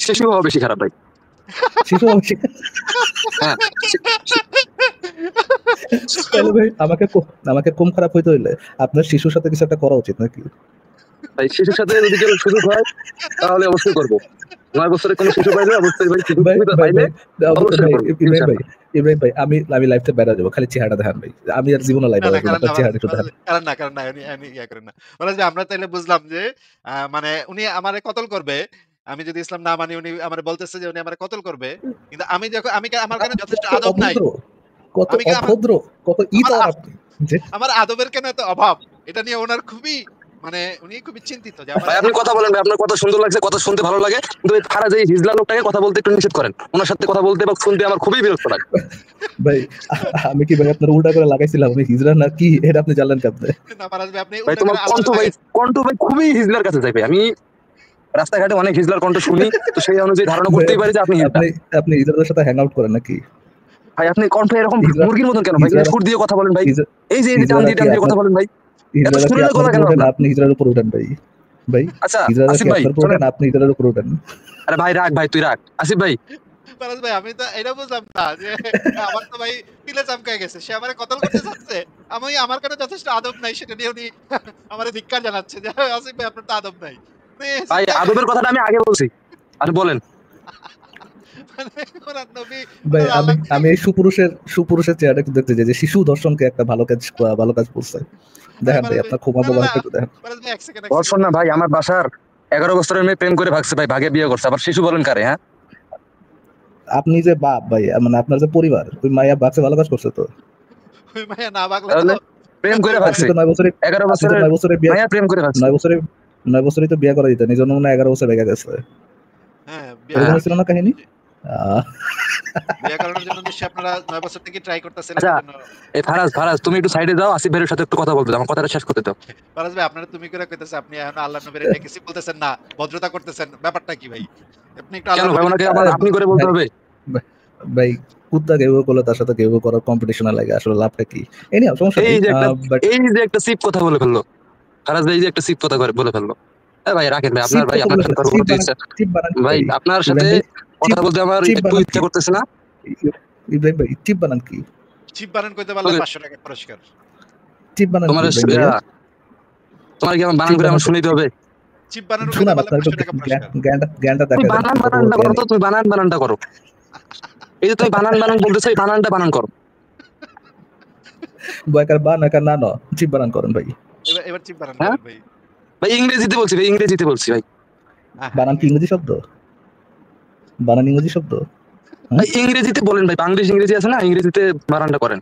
শিশু হওয়া বেশি খারাপ ভাই। শিশু হওয়া বেশি হ্যাঁ তাহলে ভাই আমাকে কম খারাপ হইতে হইলে আপনার শিশুর সাথে কিছু একটা করা উচিত নাকি? ভাই, শিশুর সাথে যদি কেউ সুযোগ হয় তাহলে অবশ্যই করবো। 9 বছরের কোনো শিশু পাইলে অবশ্যই ভাই, সুযোগ ভাই সুবিধা ভাই পাইলে ভাই অবশ্যই ভাই করবো ইব্রাহিম ভাই, ইনশাআল্লাহ। ইব্রাহিম ভাই, আমি লাইফটা বেড়া যাবো, খালি চেহারাটা দেখান ভাই। আমি আর জীবনে লাইভে না, না আসবো না, কারণ না আপনার ফারাজ চেহারা একটু ফারাজ দেখান। কারণ না উনি ইয়া করেন না। ফারাজ ভাই আমরা তাইলে বুঝলাম যে মানে উনি আমারে কতল করবে। আমি যদি ইসলাম না মানি উনি আমারে বলতেছে যে উনি আমারে কতল করবে। কিন্তু আমি যখন আমার কেন যথেষ্ট কত আদব নাই। অভদ্র, কত আমি কে আমার অভদ্র, কত আমার ইতর আ আপনি যে আমার আদবের কেন এত অভাব? এটা নিয়ে উনার খুবই মানে উনি খুবই চিন্তিত যে আমার ভাই আপনি কথা বলেন ভাই, আপনার কথা সুন্দর লাগছে, কথা শুনতে ভালো লাগে, কিন্তু এই ফারাজ এই হিজলা লোকটাকে কথা বলতে একটু নিষেধ করেন। ওনার সাথে কথা বলতে বা শুনতে আমার খুবই বিরক্ত লাগে। ভাই আমি কি ভাই আপনার উল্টা করে লাগাইছিলাম? আমি হিজড়া না কি এটা আপনি জানলেন কেমনে? না ফারাজ ভাই আপনি ভাই উল্টা তোমার করে কণ্ঠ আল্লাহরে ভাই, লাগাইছেন। কণ্ঠ ভাই খুবই হিজলার কাছে যাই ভাই। আমি রাস্তাঘাটে অনেক হিজলার কণ্ঠ শুনি, তো সেই অনুযায়ী ধারণা ভাই করতেই পারি যে আপনি হিজলা। আপনি আপনি হিজড়াদের সাথে হ্যাং আউট করেন নাকি? ভাই আপনি কণ্ঠ এরকম হিজড়া মুরগির মতন কেন ভাই? হিজড়ারা সুর দিয়ে কথা বলেন ভাই, হিজড়া- এই যে টান হিজড়ারা দিয়ে কি কথা আপনার বলেন ভাই। এত হিজড়ারা কি সুরের আপনার গলা উপর কেন ওঠেন? আপনার? আপনি হিজড়ার উপর উঠেন ভাই। ভাই আচ্ছা হিজড়ারা আসিফ কি ভাই আপনার উপর শোনেন। ওঠেন? আপনি হিজড়ার উপর উঠেন। আরে ভাই রাখ, ভাই তুই রাখ। আসিফ ভাই, ফারাজ ভাই আমি তো এটা বুঝলাম না যে আমার তো ভাই তিলে চমকায় গেছে। সে আমারে কতল করতে চাচ্ছে। আমার কেন যথেষ্ট আদব নাই সেটা নিয়ে উনি আমারে ধিক্কার জানাচ্ছে যে আসিফ ভাই আপনার তো আদব নাই। মানে ভাই চিন্তা আদবের কথাটা আমি আগে বলছি। আর বলেন। মানে ওনার নবী ভাই ওনার আমি আল্লাহ আমি এই সুপুরুষের চেহারা একটু দেখতে চাই যে শিশু দর্শনকে একটা ভালো কাজ বলছে। দেখেন ভাই ফারাজ ভাই আপনার ক্ষমা না, মোবারক একটু দেখেন। ফারাজ ভাই 1 সেকেন্ড ধর্ষণ না ভাই, আমার বাসার 11 বছরের মেয়ে প্রেম করে ভাগছে ভাই, ভাগে বিয়ে করছে, আবার শিশু বলেন কারে? হ্যাঁ আপনি যে বাপ ভাই, মানে আপনার যে পরিবার, ওই মাইয়া বাচ্চা ভালো কাজ করছে তো। ওই মাইয়া না বাগলে তো তাহলে প্রেম করে আপনি ভাগছে, তো 9 বছরে 11 আপনি তো বছরের 9 বছরে বিয়ে মাইয়া প্রেম করে ভাগছে। 9 বছরে 9 বছরেই তো বিয়ে করা দিতেন, এই জন্য মনে হয় 11 বছর বেগে গেছে। হ্যাঁ, বিয়ে হ্যাঁ এরকম করে ছিল দিই। না কাহিনী? আহ, বিয়ে করানোর জন্য নিশ্চয়ই আপনারা 9 বছর থেকে ট্রাই করতেছেন আচ্ছা, এটার জন্য। এই ফারাজ তুমি একটু সাইডে যাও, আসিফ ভাইয়ের সাথে একটু কথা বলতে দাও, আমার কথাটা শেষ করতে দাও। ফারাজ ভাই আপনারা তুমি করে কইতেছে, আপনি এখন আল্লাহর নবীরে ডেকেছি বলতেছেন না, ভদ্রতা করতেছেন, ব্যাপারটা কি ভাই? আপনি একটু কেন আল্লাহর ভাই, নবীরে ওনাকে ডেকে আবার কথা আপনি বলেন। করে বলতে ভাই হবে? ভাই কুত্তা কেউ করলে তার সাথে কেউ করার কম্পিটিশনে লাগে, আসলে লাভটা কি? এই নিয়ে সমস্যা এই নেই, যে একটা বাট এই যে একটা সিপ কথা বলে ফেললো ফারাজ ভাই, এই যে একটা সিপ কথা বলে ফেললো। ভাই রাখেন ভাই, চিপ আপনার কথা সাথে বলে কথা চিপ বলতে বানান, ইচ্ছা, চিপ বানান কি ভাই ভাই? আপনার সাথে ইব্রাহিম ভাই, কথা চিপ বলতে আমার চিপ একটু বানান ইচ্ছা কি? করতেছে না। ইব্রাহিম ভাই চিপ বানান কি? চিপ বানান কইতে পারলে তোকে 500 টাকা পুরস্কার। চিপ বানান কি তোমার ইব্রাহিম ভাইয়া? তোমার কি আমার বানান চিপ করে বানান আমার শুনিতে হবে? চিপ বানানো কইতে শোনান, পারলে আপনার একটু 500 টাকা পুরস্কার। জ্ঞানটা তুমি দেখা দেন, কত বড় বানানটা করো, জ্ঞানী। তো তুমি বানানটা করো। এই যে তুমি বানান বলতেছো, এই বানানটা বানান করো। বয়কার বা নাকার না ন, চিপ বানান করেন ভাই। এবার চিপ বানান হ্যাঁ করেন ভাই। ভাই, ইংরেজিতে বলছি ভাই, ইংরেজিতে বলছি ভাই। হ্যাঁ, বানান কি ইংরেজি শব্দ? বানান ইংরেজি শব্দ? ভাই ইংরেজিতে বলেন ভাই, বাংলিশ ইংরেজি আছে না, ইংরেজিতে বানানটা করেন।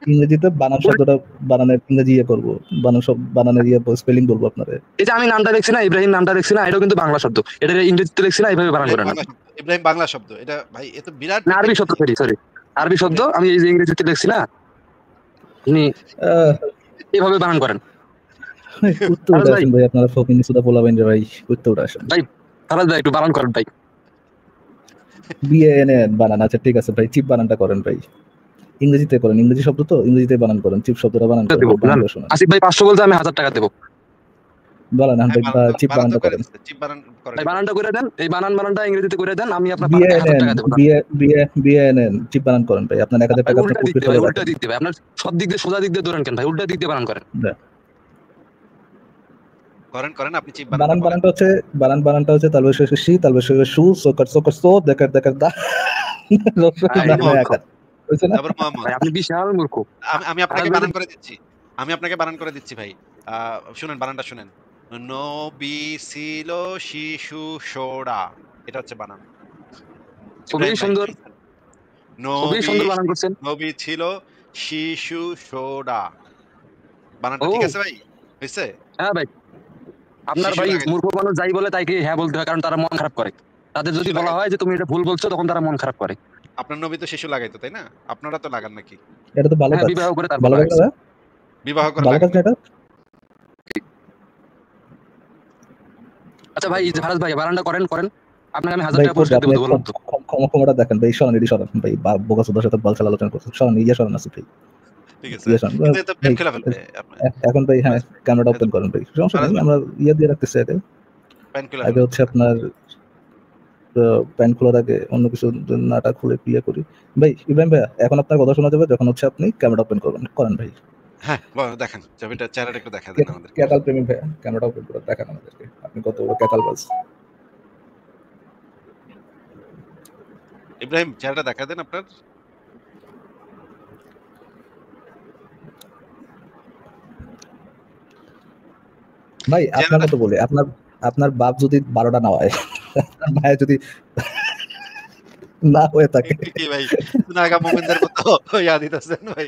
ইংরেজিতে বানান শব্দটা, বানানের ইংরেজি ইয়ে করবো, বানানের ইয়ে স্পেলিং বলবো আপনারে। এই যে আমি নামটা দেখছি না, ইব্রাহিম নামটা দেখছি না, এটাও কিন্তু বাংলা শব্দ, এটা ইংরেজিতে দেখছি না, এইভাবে বানান ইব্রাহিম করেন না। বাংলা শব্দ, ইব্রাহিম বাংলা শব্দ। এটা ভাই এত বিরাট না, আরবি শব্দ, টেকনিক। সরি আরবি শব্দ, আমি এই যে ইংরেজিতে দেখছি না, আপনি আহ, এইভাবে বানান করেন। উত্তর ফারাজ উঠে ভাই, আসেন ভাই, আপনারা ফকিনি সুদা বলাবেন যে ভাই, উত্তর উঠে আসেন। ভাই ফারাজ ভাই একটু বানান করেন ভাই। BANN বানান, আচ্ছা ঠিক আছে ভাই, চিপ বানানটা করেন ভাই, ইংরেজিতে করেন, ইংরেজি শব্দ তো ইংরেজিতে বানান করেন, চিপ শব্দটা বানান করেন, দেবো বানান জান, করে শোনান। আসিফ ভাই 500 বলতে আমি 1000 টাকা দেবো। বলেন হ্যাঁ, ভাই, চিপ বানান তো বানানটা করে করেন। দিচ্ছে। চিপ বানান করেন ভাই এবার। বানানটা করে দেন, এই বানানটা ইংরেজিতে করে দেন, আমি আপনার 1000 BANN টাকা দেবো। BANN চিপ বানান করেন ভাই, আপনার 1000 ভাই টাকা আপনার উল্টা দিক পুটকির দিয়ে ভাই, তলে উল্টা রাখেন। দিক দিয়ে ভাই, আপনার সব দিক দিয়ে সোজা দিক দিয়ে ধরেন কেন ভাই, উল্টা দিক দিয়ে বানান করেন। করেন আপনি চিপ বানান বানানটা করেন। বানানটা হচ্ছে তালবে শেষে শি, তালবে শেষে সু, সোকার সোকার সো, দেখার দা, ভাই তারপর নামে মোহাম্মদ। আকার, বুঝছেন না? তারপর মোহাম্মদ। ভাই আপনি বিশাল মূর্খ। আমি আপনাকে ফারাজ ভাই বানান করে দিচ্ছি। ভাই। শুনেন, বানানটা শুনেন। নবী ছিল শিশু সোডা। এটা হচ্ছে বানান। খুবই ইব্রাহিম ভাই সুন্দর, শুনছেন? খুবই নবী সুন্দর বানান করছেন। নবী ছিল শিশু সোডা। বানানটা ও ঠিক আছে ভাই? হইছে? হ্যাঁ ভাই, আপনার শিশু ভাই লাগাইছে। মূর্খ মানুষ যাই বলে তাইকে হ্যাঁ বলতে হয়, কারণ তারা মন খারাপ করে। তাদের যদি শিশু বলা লাগাইছে। হয় যে তুমি এটা ভুল বলছো, তখন তারা মন খারাপ করে। আপনার নবী তো শিশু লাগাইতো, তাই না? আপনারা তো লাগান নাকি? এটা তো ভালো হ্যাঁ, কাজ, বিবাহ করে তারপর ভালো কাজ লাগাইছে। না? বিবাহ করে ভালো লাগান কাজ না না? এটা? আচ্ছা ভাই, এই যে ফারাজ ভাই বানানটা করেন আপনাকে আমি 1000 ভাই টাকা করবে, পুরস্কার আপনি দেবো, তো বললাম তো। ক্ষমাটা দেখেন ভাই, সরান এটি সরান ভাই, বোকা সুদার সাথে বালছাল আলোচনা করছেন, সরান ইয়ে সরান আছে ভাই, ঠিক আছে। ইয়ে সরান কিন্তু এ তো প্যান ভাই। খুলে ফেলবে আপনার। এখন ভাই হ্যাঁ, ক্যামেরাটা এ তো ওপেন করেন ভাই, সমস্যা ফারাজ নেই, ভাই আমরা ইয়ে দিয়ে রাখতেছি আগে। প্যান খুলে আগে ফেলবে। হচ্ছে আপনার প্যান্ট খোলার আগে অন্য কিছু নাটা খুলে ইয়ে করি। ভাই ইব্রাহিম ভাইয়া, এখন আপনার কথা শোনা যাবে যখন হচ্ছে আপনি ক্যামেরা ওপেন করেন ভাই। হ্যাঁ, দেখান। ছবিটা, চেহারাটা একটু দেখা দেন আমাদেরকে। ক্যাতাল প্রেমী ভাইয়া, ক্যামেরাটা ওপেন করে দেখান আমাদেরকে, আপনি কত বড় ক্যাতাল বাজ। ইব্রাহিম, চেহারাটা দেখা দেন আপনার। ভাই আপনার চেহারাটা মতো বলি, আপনার বাপ যদি 12টা না হয়, আপনার মায়ের যদি না হয়ে থাকে, কি ভাই? সুনাগা মোমিনদের মতো ইয়া দিতেছেন ভাই।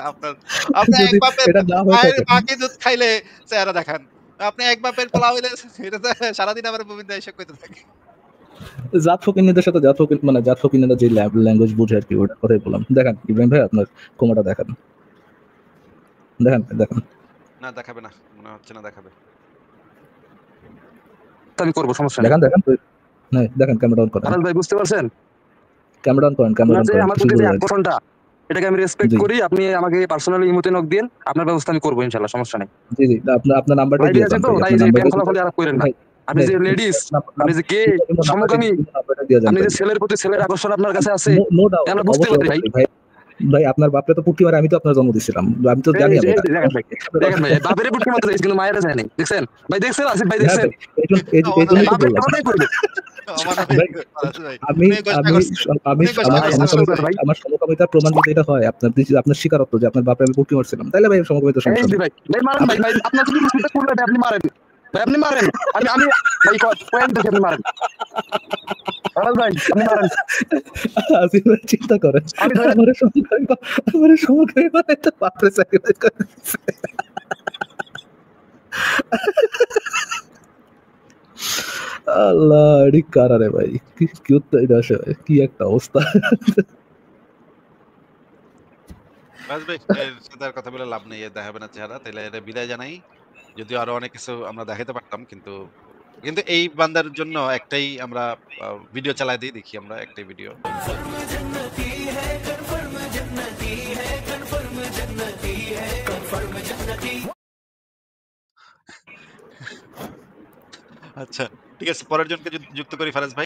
আপনার আপনি এক যদি বাপের এটা না হয়ে মায়ের থাকে, বাকি দুধ খাইলে চেহারা দেখান। আপনি এক বাপের পোলা হইলে এটা তো সারাদিন আবার মোমিনরা এসব কইতে থাকে। জাত ফকিনীদের সাথে জাত ফকিনীরা যে ল্যাঙ্গুয়েজ বুঝে আর কি, ওটা কথাই বললাম। দেখেন ইব্রাহিম ভাই, আপনার কোমরটা দেখান, দেখেন। না, দেখাবে না। মনে হচ্ছে না দেখাবে। তো আমি করবো, সমস্যা নেই। দেখেন দেখেন, ক্যামেরা অন করেন, ফারাজ ভাই বুঝতে পারছেন, ক্যামেরা অন করেন, আপনার যে আমার প্রতি শুরু যে করে। আকর্ষণটা, এটাকে আমি রেসপেক্ট জি করি। আপনি আমাকে পার্সোনালি ইমোতে নক দিন, আপনার ব্যবস্থা আমি করবো ইনশাল্লাহ, সমস্যা নেই। জি জি, আপনার নাম্বারটা লাইভে দিয়ে আছে যান তো, ভাই, তাই আপনার যে প্যান নাম্বারটা খোলাখুলি আলাপ করেন না। ভাই আপনি যে লেডিস, আপনি যে গে, সমকামী, নাম্বারটা দিয়ে যান আপনি যে ভাই। ছেলের প্রতি ছেলের আকর্ষণ আপনার কাছে আছে, নো ডাউট, আমরা বুঝতে অবশ্যই পারি ভাই। ভাই। ভাই আপনার বাপরে তো পুটকি মারে, আমি তো আপনার জন্ম দিছিলাম, আমি তো জানি এই যে আমি এটা। দেখেন ভাই, দেখেন ভাই, বাপের পুটকি মারতে চাইছি কিন্তু মায়েরা যায় নাই, দেখছেন ভাই, দেখছেন আসিফ ভাই, হ্যাঁ দেখছেন ভাই, এই জন্যই তো বাপের বললাম। কথাই করবে। অমানবিক ভাই, ফারাজ ভাই। আমি উনি ঘোষণা আমি করছে। আমি উনি ঘোষণা আমার ভাই, করছে আমার ফারাজ সমস্যা ভাই। ভাই। আমার সমকামিতার প্রমাণ যদি এটা হয়, আপনার স্বীকারোক্ত যে আপনার বাপরে আমি পুটকি মারছিলাম, তাহলে ভাই সমকামিতার এই সমস্যা যে নেই। ভাই, ভাই মারেন ভাই, ভাই আপনার যদি সেটা করলে ভাই আপনি মারেন, ভাই আপনি মারেন, আমি আমি ভাই পয়েন্ট থেকে আপনি মারেন, ফারাজ ভাই আপনি মারেন, আসিফ ভাই চিন্তা করেন, আমি ধরে আমার সমকামী মানে তো বাপরে স্যাক্রিফাইস করে দিচ্ছে। আল্লাহ, এটি কারা রে ভাই, কি উত্তেজনা আসে ভাই, কি একটা অবস্থা। বাস ভাই, এর সাথে আর কথা বলে লাভ নেই, এর দেখাবে না চেহারা, তাইলে এটা বিদায় জানাই। যদিও আরো অনেক কিছু আমরা দেখাইতে পারতাম, কিন্তু কিন্তু এই বান্দার জন্য একটাই আমরা ভিডিও চালাই দিই, দেখি আমরা একটাই ভিডিও। আচ্ছা, ঠিক আছে, পরের জনকে যুক্ত করি ফারাজ ভাই।